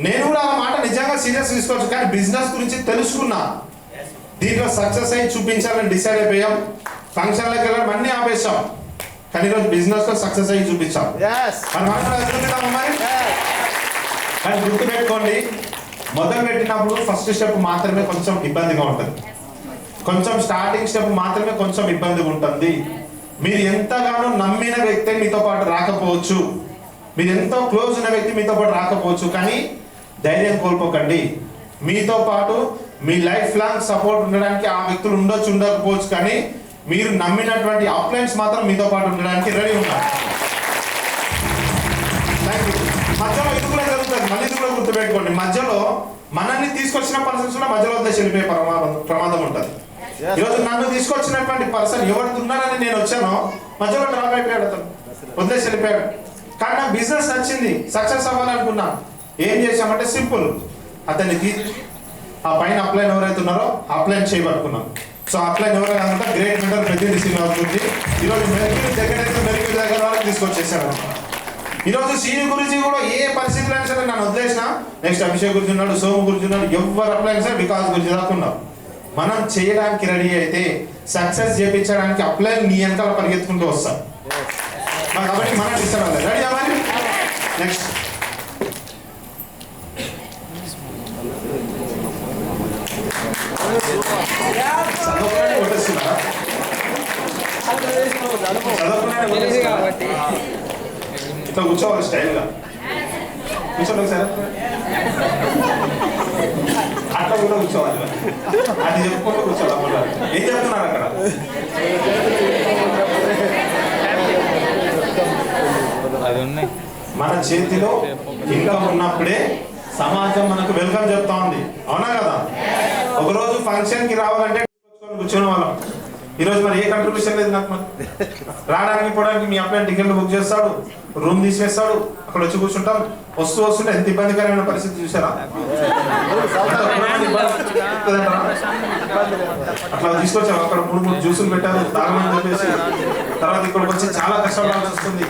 నేను కూడా ఆ మాట నిజంగా సీరియస్ తీసుకోవచ్చు, కానీ బిజినెస్ గురించి తెలుసుకున్నా, దీంట్లో సక్సెస్ అయ్యి చూపించాలని డిసైడ్ అయిపోయాం. ఫంక్షన్లకు వెళ్ళడం అన్నీ ఆపేసాం, కానీ ఈరోజు బిజినెస్ లో సక్సెస్ అయ్యి చూపించాం. కానీ గుర్తుపెట్టుకోండి, మొదలు పెట్టినప్పుడు ఫస్ట్ స్టెప్ మాత్రమే కొంచెం ఇబ్బందిగా ఉంటుంది, కొంచెం స్టార్టింగ్ స్టెప్ మాత్రమే కొంచెం ఇబ్బందిగా ఉంటుంది. మీరు ఎంతగానో నమ్మిన వ్యక్తి మీతో పాటు రాకపోవచ్చు, మీరు ఎంతో క్లోజ్ ఉన్న వ్యక్తి మీతో పాటు రాకపోవచ్చు, కానీ ధైర్యం కోల్పోకండి. మీతో పాటు మీ లైఫ్ లాంగ్ సపోర్ట్ ఉండడానికి ఆ వ్యక్తులు ఉండకపోవచ్చు, కానీ మీరు నమ్మినటువంటి అప్లైన్స్ మాత్రం మీతో పాటు ఉండడానికి రెడీ ఉన్నారు. మధ్యలో ఇది కూడా జరుగుతుంది, మళ్ళీ ఇది కూడా గుర్తుపెట్టుకోండి, మధ్యలో మనల్ని తీసుకొచ్చిన పర్సన్స్ కూడా మధ్యలో వద్ద చెల్లిపోయే ప్రమాదం ఉంటుంది. ఈరోజు నన్ను తీసుకొచ్చినటువంటి పర్సన్ ఎవరు ఉన్నారని నేను వచ్చానో మధ్యలో డ్రాప్ అయిపోయాడు, అతను వదిలేసి వెళ్ళిపోయాడు. కానీ నాకు బిజినెస్ నచ్చింది, సక్సెస్ అవ్వాలనుకున్నా. ఏం చేశామంటే సింపుల్, అతనికి ఆ పైన అప్లైన్ ఎవరైతే ఉన్నారో అప్లైన్ చేయబట్టుకున్నాం. సో అప్లైన్ ఎవరైనా గ్రేట్ మెంటర్ ప్రతి శ్రీనివాస్ గురించి ఈరోజు మెరికల్ దగ్గర వరకు తీసుకొచ్చేసాను. ఈరోజు సీని గురించి కూడా ఏ పరిస్థితులు అయినా సరే నన్ను వదిలేసిన, నెక్స్ట్ అభిషేక్ గురించి ఉన్నాడు, సోము గురించి ఉన్నాడు, ఎవరు అప్లైన్ సరే వికాస్ గురించి దాకున్నాం. మనం చేయడానికి రెడీ అయితే సక్సెస్ చేయించడానికి అప్లైన్ నీ వెనకాల పరిగెత్తుకుంటూ వస్తాం. కాబట్టి మనం డిసైడ్ అవ్వాలి. రెడీ అవ్వాలి. నెక్స్ట్ చదువుకునే కొట్టేస్తున్నారా? ఇట్లా కూర్చోవాలి స్టైల్గా, కూర్చోండి సార్, అట్లా కూడా కూర్చోవాలి, అది చెప్పుకుంటూ కూర్చోవాలి. ఏం చెప్తున్నారు అక్కడ? మన చేతిలో ఇన్కమ్ ఉన్నప్పుడే సమాజం మనకు వెల్కమ్ చెప్తా ఉంది, అవునా కదా? ఒకరోజు ఫంక్షన్ కి రావాలంటే కూర్చొని వాళ్ళం. ఈరోజు మరి ఏ కంట్రిబ్యూషన్ లేదు నాకు. మరి రావడానికి పోవడానికి మీ అబ్బాయి టికెట్లు బుక్ చేస్తాడు, రూమ్ తీసేస్తాడు, అక్కడ వచ్చి కూర్చుంటాం, వస్తుంటే ఎంత ఇబ్బందికరమైన పరిస్థితి చూసారా? అట్లా తీసుకొచ్చాం, అక్కడ 3 జ్యూసులు పెట్టారు తాగమని చెప్పేసి. తర్వాత ఇక్కడికి వచ్చి చాలా కష్టపడాల్సి వస్తుంది.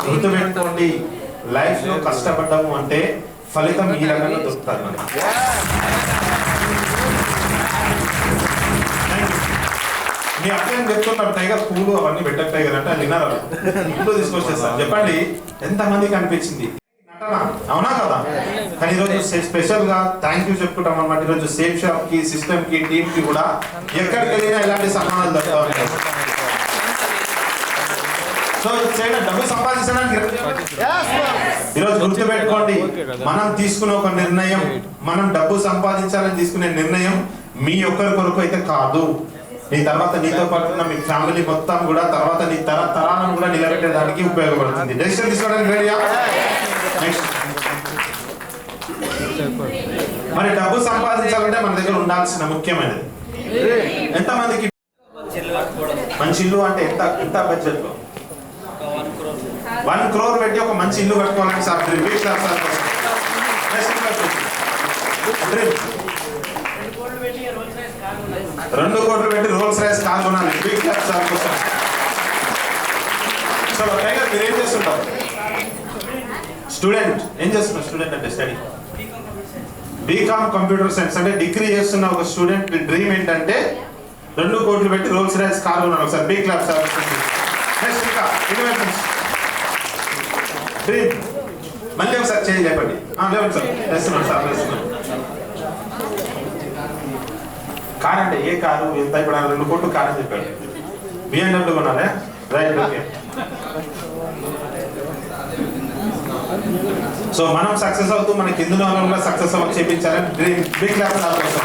గుర్తుపెట్టుకోండి, లైఫ్ లో కష్టపడ్డాము అంటే ఫలితం ఈ రకంగా దొరుకుతారు మనకి. మీ అర్థం చెప్తున్నారు, టైగర్ పూలు అవన్నీ పెట్టక టైగర్ అంటే అది విన్నారా? ఇంట్లో తీసుకొచ్చేస్తారు. చెప్పండి ఎంతమందికి అనిపించింది నటన, అవునా కదా? కానీ ఈరోజు స్పెషల్ గా థ్యాంక్ యూ చెప్పుకుంటాం అన్నమాట. ఈరోజు సేఫ్ షాప్ కి, సిస్టమ్ కి, టీమ్ కి కూడా ఎక్కడికి వెళ్ళినా ఇలాంటి సన్మానాలు దొరుకుతా ఉంటాయి. సో చేయడం డబ్బు సంపాదించడానికి ఈరోజు గుర్తుపెట్టుకోండి, మనం తీసుకునే ఒక నిర్ణయం, మనం డబ్బు సంపాదించాలని తీసుకునే నిర్ణయం మీ ఒక్కరి కొరకు అయితే కాదు. నీ తర్వాత నీతో పాటు ఉన్న మీ ఫ్యామిలీ మొత్తం కూడా తర్వాత నీ తరాలను కూడా నిలబెట్టడానికి ఉపయోగపడుతుంది. డెసిషన్ తీసుకోవడానికి రెడీయా? నెక్స్ట్, మరి డబ్బు సంపాదించాలంటే మన దగ్గర ఉండాల్సిన ముఖ్యమైనది ఎంతమందికి మంచి ఇల్లు అంటే ఎంత బడ్జెట్ లో 1 crore పెట్టి ఒక మంచి ఇల్లు కట్టుకోవాలని సార్ డ్రీమ్. 2 కోట్లు పెట్టి రోల్స్ రైస్ కార్ కొనాలి. బిగ్ క్లాస్ సార్ కోసం. సో టైగర్ మీరు ఏం చేస్తుంటారు? స్టూడెంట్ ఏం చేస్తున్నారు? స్టూడెంట్ అంటే స్టడీ బీకామ్ కంప్యూటర్ సైన్స్ అంటే డిగ్రీ చేస్తున్న ఒక స్టూడెంట్ డ్రీమ్ ఏంటంటే 2 కోట్లు పెట్టి రోల్స్ రైస్ కార్ కొనాలి. ఒకసారి బిగ్ క్లాస్ సార్. నెక్స్ట్ ఇంకా ఇన్వెస్ట్మెంట్స్ డ్రీమ్ మళ్ళీ ఒకసారి చేంజ్ లేపండి. లేవండి సార్, వేస్తున్నాను సార్, వేస్తున్నాను. కార్ అంటే ఏ కారు ఎంత? ఇప్పుడు 2 కోట్లు కార్ అని చెప్పాడు. BMW కొనాలి, రైట్? ఓకే. సో మనం సక్సెస్ అవుతూ మన కింద కూడా సక్సెస్ అవ్వ చేయించాలని డ్రీమ్. బిగ్ క్లాస్ సార్ కోసం.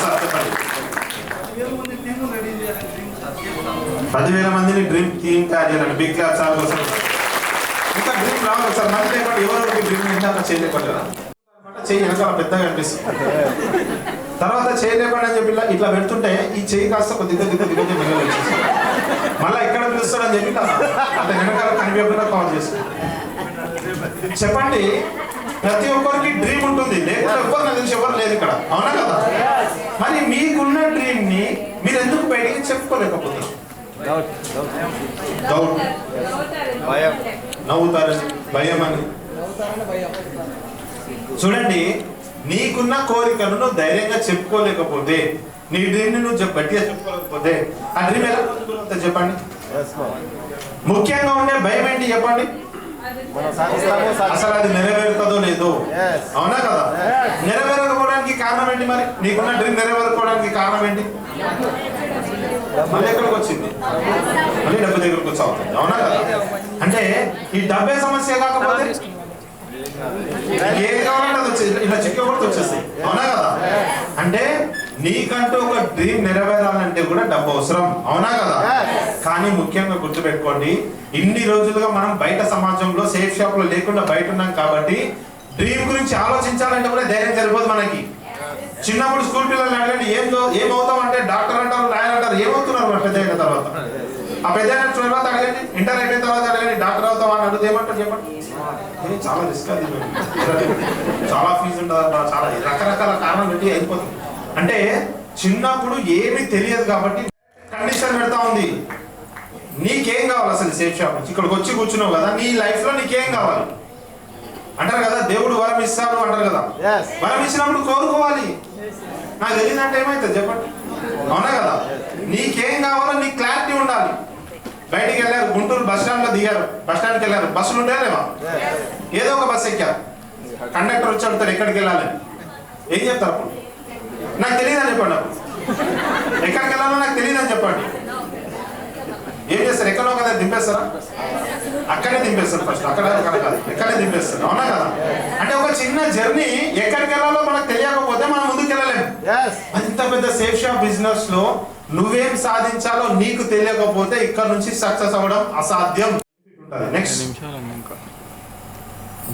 సార్ చెప్పండి. 10,000 మందిని డ్రీమ్ టీమ్ తయారు చేయాలండి. బిగ్ క్లాస్ సార్ కోసం. ఇంకా డ్రీమ్ రావాలి సార్. మళ్ళీ ఎవరు డ్రీమ్ ఎంత చేయలేకపోతారా? చెయ్యి వెనకాల పెద్దగా అనిపిస్తుంది. తర్వాత చేయలేకుండా అని చెప్పి ఇట్లా పెడుతుంటే ఈ చెయ్యి కాస్త కొద్దిగా మళ్ళీ ఇక్కడ పిలుస్తాడని చెప్పి అంటే వెనకాల కనిపించకుండా కాల్ చేస్తాడు. చెప్పండి, ప్రతి ఒక్కరికి డ్రీమ్ ఉంటుంది, లేకపోతే ఎవరు నాకు తెలిసి ఎవరు లేదు ఇక్కడ, అవునా కదా? మరి మీకున్న డ్రీమ్ ని మీరు ఎందుకు బయటికి చెప్పుకోలేకపోతున్నారు? డౌట్, నవ్వుతారని, భయం అని. చూడండి, నీకున్న కోరికను నువ్వు ధైర్యంగా చెప్పుకోలేకపోతే, నీ డ్రీమ్ ని నువ్వు గట్టిగా చెప్పుకోలేకపోతే ఆ డ్రీమ్ ఎలా కుదురుతుందో చెప్పండి. ముఖ్యంగా ఉండే భయం ఏంటి చెప్పండి? అసలు అది నెరవేరుతుందో లేదో, అవునా కదా? నెరవేరకపోవడానికి కారణం ఏంటి? మరి నీకున్న డ్రీమ్ నెరవేరుకోవడానికి కారణం ఏంటి? మళ్ళీ ఎక్కడికి వచ్చింది? మళ్ళీ డబ్బు దగ్గరకు వచ్చి అవుతుంది, అవునా కదా? అంటే ఈ డబ్బే సమస్య కాకపోతే ఏది కావాలంటే అది వచ్చేది, ఇలా చిక్కకూడదు వచ్చేస్తాయి, అవునా కదా? అంటే నీకంటూ ఒక డ్రీమ్ నెరవేరాలంటే కూడా డబ్బు అవసరం, అవునా కదా? కానీ ముఖ్యంగా గుర్తుపెట్టుకోండి, ఇన్ని రోజులుగా మనం బయట సమాజంలో సేఫ్ షాప్ లో లేకుండా బయట ఉన్నాం కాబట్టి డ్రీమ్ గురించి ఆలోచించాలంటే కూడా ధైర్యం సరిపోదు మనకి. చిన్నప్పుడు స్కూల్ పిల్లల్ని అడగండి ఏమవుతాం అంటే డాక్టర్ అంటారు, లాయర్ అంటారు. ఏమవుతున్నారు మరి పెద్ద అయిన తర్వాత? ఆ పెద్ద అయిన తర్వాత అడగండి, ఇంటర్ అయిపోయిన తర్వాత అడగండి డాక్టర్ అవుతాం అని అడిగితే ఏమంటారు చెప్పండి? చాలా రిస్క్, అది చాలా ఫీజు ఉంటుంది, చాలా రకరకాల కారణాలు పెట్టి అయిపోతుంది. అంటే చిన్నప్పుడు ఏమీ తెలియదు కాబట్టి కండిషన్ పెడతా ఉంది. నీకేం కావాలి అసలు సేఫ్ షాప్ నుంచి? ఇక్కడికి వచ్చి కూర్చున్నావు కదా, నీ లైఫ్ లో నీకేం కావాలి అంటారు కదా, దేవుడు వరం ఇస్తాడు అంటారు కదా. వరం ఇచ్చినప్పుడు కోరుకోవాలి. నాకు తెలియదంటే ఏమవుతుంది చెప్పండి, అవునా కదా? నీకేం కావాలో నీకు క్లారిటీ ఉండాలి. బయటికి వెళ్ళారు, గుంటూరు బస్ స్టాండ్ లో దిగారు, బస్ స్టాండ్కి వెళ్ళారు, బస్సులు ఉంటాయా? ఏదో ఒక బస్సు ఎక్కారు, కండక్టర్ వచ్చి అడుగుతారు ఎక్కడికి వెళ్ళాలని. ఏం చెప్తారు అప్పుడు? నాకు తెలియదని చెప్పండి. అప్పుడు ఎక్కడికి వెళ్ళాలో నాకు తెలియదని చెప్పండి. ఏం చేస్తారు? ఎక్కడో కదా దింపేస్తారా? అక్కడే దింపేస్తారు. ఫస్ట్ అక్కడ కాదు, ఎక్కడే దింపేస్తారు, అవునా కదా? అంటే ఒక చిన్న జర్నీ ఎక్కడికి వెళ్ళాలో మనకు తెలియకపోతే మనం ముందుకు వెళ్ళలేము. అంత పెద్ద సేఫ్ షాప్ బిజినెస్ లో నువ్వేం సాధించాలో నీకు తెలియకపోతే ఇక్కడ నుంచి సక్సెస్ అవ్వడం అసాధ్యం. Next,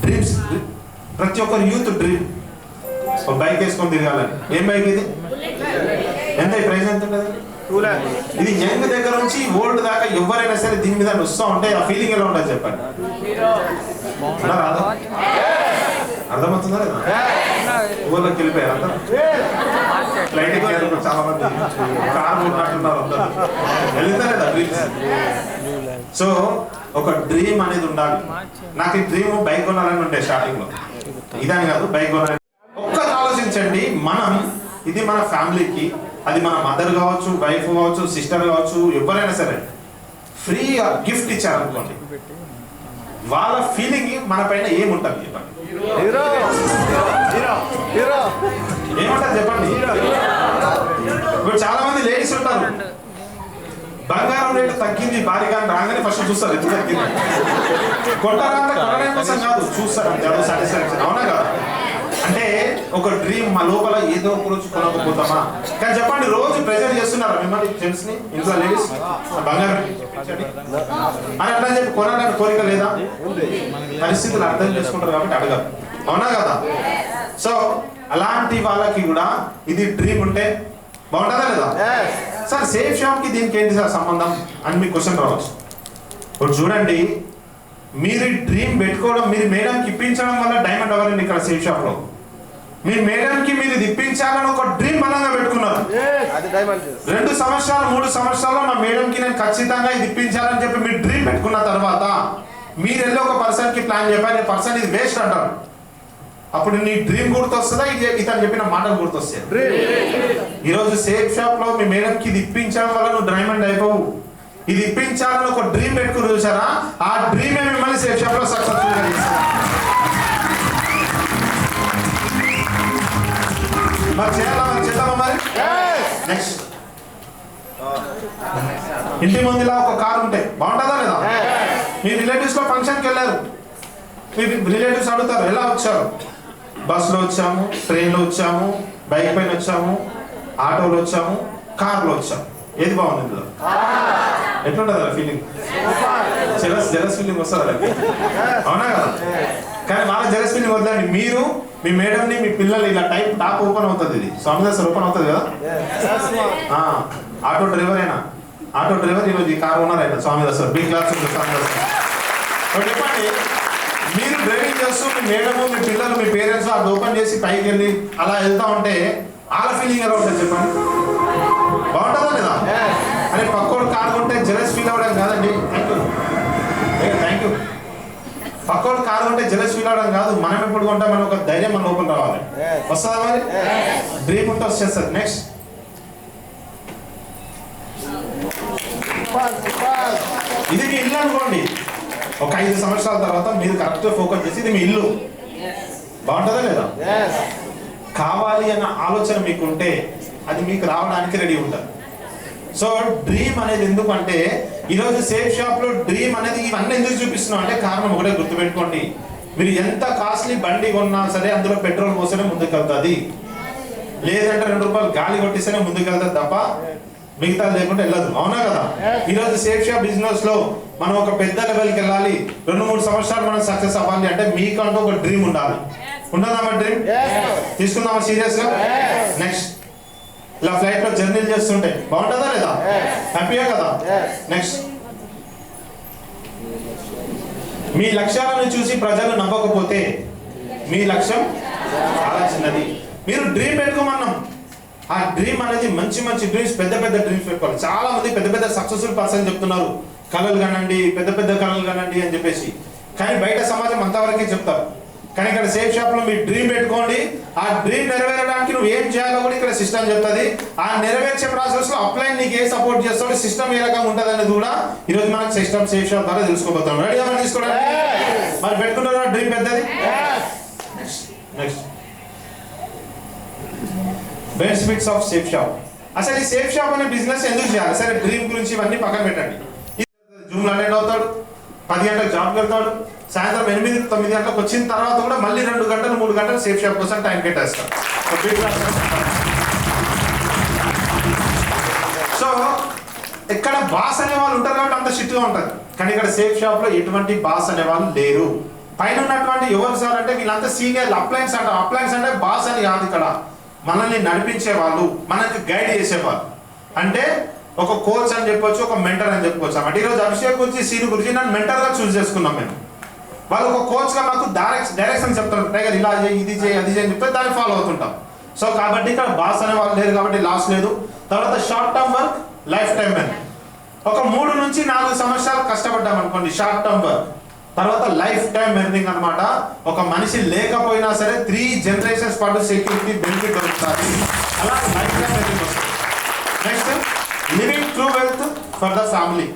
dreams. ప్రతి ఒక్కరు యూత్ డ్రీమ్ బైక్ వేసుకొని తిరగాలని. ఏం బైక్ ఇది? ఎంత ప్రైస్ ఎంత ఉంటుంది? ఇది యంగ్ దగ్గర నుంచి ఓల్డ్ దాకా ఎవరైనా సరే దీని మీద వస్తూ ఉంటే ఆ ఫీలింగ్ ఎలా ఉంటుంది చెప్పండి. అర్థమవుతుందా లేదా? ఊళ్ళోకి వెళ్ళిపోయారు అందరూ. ఫ్లైట్ ఎక్కారు చాలా మంది, కార్ ఉన్నట్టున్నారు అందరూ. వెళ్తా లేదా డ్రీమ్స్? సో ఒక డ్రీమ్ అనేది ఉండాలి. నాకు ఈ డ్రీమ్ బైక్ కొనాలని ఉండే స్టార్టింగ్ లో, ఇదని కాదు బైక్ కొనాలని. ఒక్కటి ఆలోచించండి, మనం ఇది మన ఫ్యామిలీకి, అది మన మదర్ కావచ్చు, వైఫ్ కావచ్చు, సిస్టర్ కావచ్చు, ఎవరైనా సరే ఫ్రీగా గిఫ్ట్ ఇచ్చారనుకోండి, వాళ్ళ ఫీలింగ్ మన పైన ఏముంటుంది చెప్పండి? ఏమంటారు చెప్పండి? ఇప్పుడు చాలా మంది లేడీస్ ఉంటారు, బంగారం రేటు తగ్గింది భారీగా రాగానే ఫస్ట్ చూస్తారు ఎంత తగ్గింది. కొట్టారంటే కొనడం కోసం కాదు, చూస్తారు అంతే, అదో సాటిస్ఫాక్షన్. అవునా కదా? అంటే ఒక డ్రీమ్ మా లోపల ఏదో ఒక రోజు కొనకపోతామా? కానీ చెప్పండి, రోజు ప్రెజర్ చేస్తున్నారా మిమ్మల్ని జెంట్స్ ని, ఇంట్లో లేడీస్ బంగారం అని అట్లా చెప్పి కొనాలని కోరిక లేదా? పరిస్థితులు అర్థం చేసుకుంటారు కాబట్టి అడగరు. అవునా కదా? సో అలాంటి వాళ్ళకి కూడా ఇది డ్రీమ్ ఉంటే బాగుంటుందా లేదా? సార్ సేఫ్ షాప్ కి దీనికి ఏంటి సార్ సంబంధం అని మీకు క్వశ్చన్ రావచ్చు. ఇప్పుడు చూడండి, మీరు డ్రీమ్ పెట్టుకోవడం, మీరు మేడంకి ఇప్పించడం వల్ల డైమండ్ అవ్వరండి ఇక్కడ సేఫ్ షాప్ లో. మీ మేడంకి మీరు ఇది ఇప్పించాలని ఒక డ్రీమ్ బలంగా పెట్టుకున్నారు. 2 సంవత్సరాలు 3 సంవత్సరాల్లో నా మేడంకి నేను ఖచ్చితంగా ఇది ఇప్పించాలని చెప్పి మీరు డ్రీమ్ పెట్టుకున్న తర్వాత మీరు వెళ్ళి ఒక పర్సన్ కి ప్లాన్ చెప్పారు, పర్సన్ ఇది వేస్ట్ అంటారు. అప్పుడు నీ డ్రీమ్ గుర్తొస్తుందా, ఇది ఇతను చెప్పిన మాటలు గుర్తొస్తాయి? ఈరోజు సేఫ్ షాప్ లో మీ మేడంకి ఇది ఇప్పించడం వల్ల నువ్వు డైమండ్ అయిపోవు. ఇది ఇప్పించాలని ఒక డ్రీమ్ పెట్టుకుని చూసారా, ఆ డ్రీమే మిమ్మల్ని సేఫ్ షాప్ లో సక్సెస్ఫుల్ గా చేస్తారు. మరి చేయాలా? మరి చేద్దామా? మరి నెక్స్ట్, ఇంటి ముందులా ఒక కారు ఉంటే బాగుంటుందా లేదా? మీ రిలేటివ్స్ లో ఫంక్షన్కి వెళ్ళారు, మీ రిలేటివ్స్ అడుగుతారు ఎలా వచ్చారు? బస్సులో వచ్చాము, ట్రైన్లో వచ్చాము, బైక్ పైన వచ్చాము, ఆటోలో వచ్చాము, కార్లో వచ్చాము. ఏది బాగుంది ఇందులో? ఎట్లుంటుంది అలా ఫీలింగ్? జెలస్ ఫీలింగ్ వస్తుంది. అవునా కదా? కానీ వాళ్ళ జెలస్ ఫీలింగ్ వద్దండి. మీరు మీ మేడంని, మీ పిల్లలు ఇలా టాప్ ఓపెన్ అవుతుంది, ఇది స్వామిదాస్ ఓపెన్ అవుతుంది కదా. ఆటో డ్రైవర్ అయినా, ఆటో డ్రైవర్ ఈరోజు ఈ కార్ ఓనర్ అయినా స్వామిదాస్ బిగ్ క్లాస్ స్వామిదాస్. చెప్పండి, మీరు డ్రైవింగ్ చేస్తూ మీ మేడము, మీ పిల్లలు, మీ పేరెంట్స్ అది ఓపెన్ చేసి పైకి వెళ్ళి అలా వెళ్తా ఉంటే వాళ్ళ ఫీలింగ్ ఎలా ఉంటుంది చెప్పండి? బాగుంటుందా లేదా? అరే పక్కోడు కారు ఉంటే జెలస్ ఫీల్ అవ్వడం కాదండి. Thank you. పక్కోడు కారు ఉంటే జెలస్ ఫీల్ అవ్వడం కాదు, మనం ఎప్పుడు కొంటే మనం ఒక ధైర్యం మన లోపల రావాలి. వస్తుందా మరి? డ్రీమ్ ఉంటే వచ్చేస్తుంది. నెక్స్ట్, ఇది మీ ఇల్లు అనుకోండి. ఒక 5 సంవత్సరాల తర్వాత మీరు కరెక్ట్ ఫోకస్ చేసి ఇది మీ ఇల్లు, బాగుంటుందా లేదా? కావాలి అన్న ఆలోచన మీకుంటే అది మీకు రావడానికి రెడీ ఉంటుంది. సో డ్రీమ్ అనేది ఎందుకంటే ఈరోజు సేఫ్ షాప్ లో డ్రీమ్ అనేది ఇవన్నీ ఎందుకు చూపిస్తున్నాం అంటే కారణం ఒకటే గుర్తుపెట్టుకోండి, మీరు ఎంత కాస్ట్లీ బండి కొన్నా సరే అందులో పెట్రోల్ పోస్తేనే ముందుకెళ్తుంది, లేదంటే 2 రూపాయలు గాలి కొట్టిస్తేనే ముందుకెళ్తుంది తప్ప మిగతా లేకుండా వెళ్ళదు. అవునా కదా? ఈరోజు సేఫ్ షాప్ బిజినెస్ లో మనం ఒక పెద్ద లెవెల్కి వెళ్ళాలి, 2-3 సంవత్సరాలు మనం సక్సెస్ అవ్వాలి అంటే మీకంటూ ఒక డ్రీమ్ ఉండాలి. ఉండదామా డ్రీమ్? తీసుకుందామా సీరియస్ గా? నెక్స్ట్, ఇలా ఫ్లైట్ లో జర్నీలు చేస్తుంటే బాగుంటుందా లేదా? హ్యాపీయా కదా? నెక్స్ట్, మీ లక్ష్యాలను చూసి ప్రజలు నమ్మకపోతే మీ లక్ష్యం చాలా చిన్నది. మీరు డ్రీమ్ పెట్టుకోమన్నాం, ఆ డ్రీమ్ అనేది మంచి మంచి డ్రీమ్స్, పెద్ద పెద్ద డ్రీమ్స్ పెట్టుకోవాలి. చాలా మంది పెద్ద పెద్ద సక్సెస్ఫుల్ పర్సన్ చెప్తున్నారు కళలు కనండి, పెద్ద పెద్ద కళలు కనండి అని చెప్పేసి, కానీ బయట సమాజం అంతవరకే చెప్తారు. కానీ ఇక్కడ సేఫ్ షాప్ లో మీ డ్రీమ్ పెట్టుకోండి, ఆ డ్రీమ్ నెరవేరడానికి నువ్వు ఏం చేయాలో కూడా ఇక్కడ సిస్టమ్ చెప్తుంది. ఆ నెరవేర్చే ప్రాసెస్ లో అప్లైన్ నీకు ఏ సపోర్ట్ చేస్తాడో సిస్టమ్ ఏ రకంగా ఉంటుంది అనేది కూడా ఈరోజు మనకు సిస్టమ్ సేఫ్ షాప్ ద్వారా తెలుసుకోబోతాం. రెడీ అవ్వాలి తీసుకోవడానికి? మరి పెట్టుకుంటారా డ్రీమ్ పెద్దది? Next, benefits of safe shop. అసలు ఈ సేఫ్ షాప్ అనే బిజినెస్ ఎందుకు చేయాలి? సరే డ్రీమ్ గురించి ఇవన్నీ పక్కన పెట్టండి. జూమ్ లో అటెండ్ అవుతాడు, 10 గంటలకు జాబ్కి వెళ్తాడు, సాయంత్రం 8-9 గంటలకు వచ్చిన తర్వాత కూడా మళ్ళీ 2 గంటలు 3 గంటలు సేఫ్ షాప్ కోసం టైం కేటాయిస్తాడు. సో ఇక్కడ బాస్ అనే వాళ్ళు ఉంటారు కాబట్టి అంత షిట్ గా ఉంటుంది, కానీ ఇక్కడ సేఫ్ షాప్ లో ఎటువంటి బాస్ అనే వాళ్ళు లేరు. పైన ఉన్నటువంటి ఎవరు సార్ అంటే వీళ్ళంతా సీనియర్ అప్లయన్స్ అంటారు. అప్లయన్స్ అంటే బాస్ అని కాదు, ఇక్కడ మనల్ని నడిపించే వాళ్ళు, మనకి గైడ్ చేసేవాళ్ళు. అంటే ఒక కోచ్ అని చెప్పొచ్చు, ఒక మెంటర్ అని చెప్పుకోవచ్చు అన్నమాట. ఈరోజు అభిషేక్ గురించి సీను గురించి నన్ను మెంటర్గా చూస్ చేసుకున్నాం మేము. వాళ్ళు ఒక కోచ్గా మాకు డైరెక్షన్ చెప్తారు, టైగర్ ఇలా చేయి, ఇది చేయి, అది చేయి అని చెప్తే దాన్ని ఫాలో అవుతుంటాం. సో కాబట్టి ఇక్కడ బాస్ అనే వాళ్ళు లేరు కాబట్టి లాస్ లేదు. తర్వాత short term work, life time అని ఒక 3 నుంచి 4 సంవత్సరాలు కష్టపడ్డాం అనుకోండి షార్ట్ టర్మ్ వర్క్. తర్వాత లైఫ్ టైం ఎర్నింగ్ అనమాట. ఒక మనిషి లేకపోయినా సరే 3 generations పాటు సెక్యూరిటీ బెనిఫిట్ దొరుకుతుంది. అలా లైఫ్ టైం ఎర్నింగ్ వస్తుంది. Next living true wealth for the family.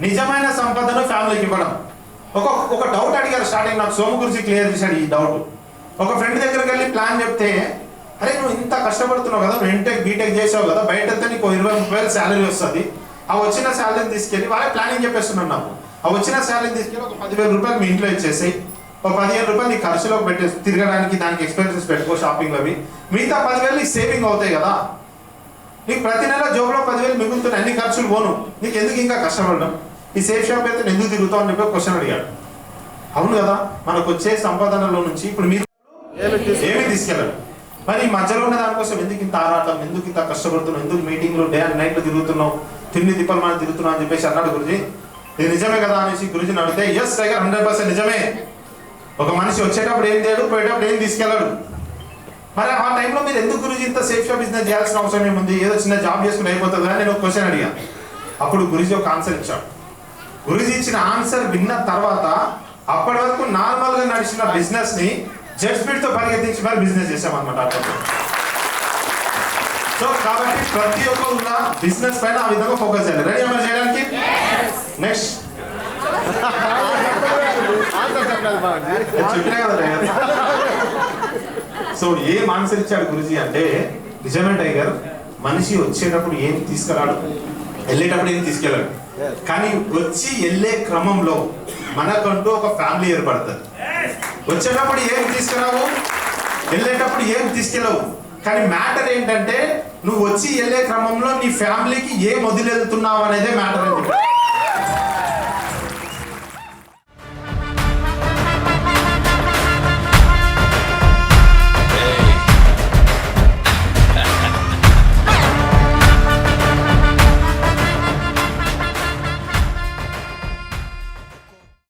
నిజమైన సంపదను ఫ్యామిలీకి ఇవ్వడం. ఒక డౌట్ అడిగారు స్టార్టింగ్, నాకు సోము గురించి క్లియర్ చేశాడు ఈ డౌట్. ఒక ఫ్రెండ్ దగ్గరికి వెళ్ళి ప్లాన్ చెప్తే, అరే నువ్వు ఇంత కష్టపడుతున్నావు కదా, నువ్వు ఎంటెక్ బీటెక్ చేసావు కదా, బయట నీకు 20-30 శాలరీ వస్తుంది. ఆ వచ్చిన శాలరీని తీసుకెళ్ళి వాళ్ళే ప్లానింగ్ చెప్పేస్తున్నాను నాకు. ఆ వచ్చిన శాలరీని తీసుకెళ్ళి ఒక 10,000 రూపాయలు మీ ఇంట్లో ఇచ్చేసి, ఒక 15,000 రూపాయలు నీ ఖర్చులోకి పెట్టేసి తిరగడానికి దానికి ఎక్స్పెన్సెస్ పెట్టుకో, షాపింగ్ అవి. మిగతా 10,000 నీకు సేవింగ్ అవుతాయి కదా. నీకు ప్రతి నెల జోబులో 10,000 మిగులుతున్నాయి, అన్ని ఖర్చులు పోను, నీకు ఎందుకు ఇంకా కష్టపడడం, ఈ సేఫ్ షాప్ అయితే ఎందుకు తిరుగుతావు అని చెప్పి క్వశ్చన్ అడిగాడు. అవును కదా, మనకు వచ్చే సంపాదనలో నుంచి ఇప్పుడు మీరు ఏమి తీసుకెళ్ళాడు, మరి ఈ మధ్యలో ఉన్న దానికోసం ఎందుకు ఇంత ఆరాటం, ఎందుకు ఇంత కష్టపడుతున్నావు, ఎందుకు మీటింగ్లు డే అండ్ నైట్లు తిరుగుతున్నావు, తిండి తిప్పలు మనం తిరుగుతున్నావు అని చెప్పేసి అన్నాడు గురుజీ. ఇది నిజమే కదా అనేసి గురుజీని అడిగితే, ఎస్ టైగర్ 100% నిజమే. ఒక మనిషి వచ్చేటప్పుడు ఏం చేయడు, పోయేటప్పుడు ఏం తీసుకెళ్ళాడు. మరి ఆ టైంలో మీరు ఎందుకు గురుజీ ఇంత సేఫ్ షాప్ బిజినెస్ చేయాల్సిన అవసరం ఏముంది, ఏదో చిన్న జాబ్ చేసుకుని అయిపోతుంది అని నేను ఒక క్వశ్చన్ అడిగా. అప్పుడు గురుజీ ఒక ఆన్సర్ ఇచ్చాడు. గురుజీ ఇచ్చిన ఆన్సర్ విన్న తర్వాత అప్పటి వరకు నార్మల్గా నడిచిన బిజినెస్ ని జెట్ స్పీడ్ తో పరిగెత్తించి మరి బిజినెస్ చేసామన్నమాట. సో కాబట్టి ప్రతి ఒక్కరు కూడా బిజినెస్ పైన ఆ విధంగా ఫోకస్ చేయాలి. రెడీ అమలు చేయడానికి? నెక్స్ట్ చెప్పినా కదా. సో ఏం ఆన్సర్ ఇచ్చాడు గురుజీ అంటే, నిజమే టైగర్, మనిషి వచ్చేటప్పుడు ఏం తీసుకురాడు, వెళ్ళేటప్పుడు ఏం తీసుకెళ్ళాడు, కానీ వచ్చి వెళ్ళే క్రమంలో మనకంటూ ఒక ఫ్యామిలీ ఏర్పడుతుంది. వచ్చేటప్పుడు ఏం తీసుకురావు, వెళ్ళేటప్పుడు ఏం తీసుకెళ్ళవు, కానీ మ్యాటర్ ఏంటంటే నువ్వు వచ్చి వెళ్ళే క్రమంలో నీ ఫ్యామిలీకి ఏం వదిలేస్తున్నావు అనేదే మ్యాటర్.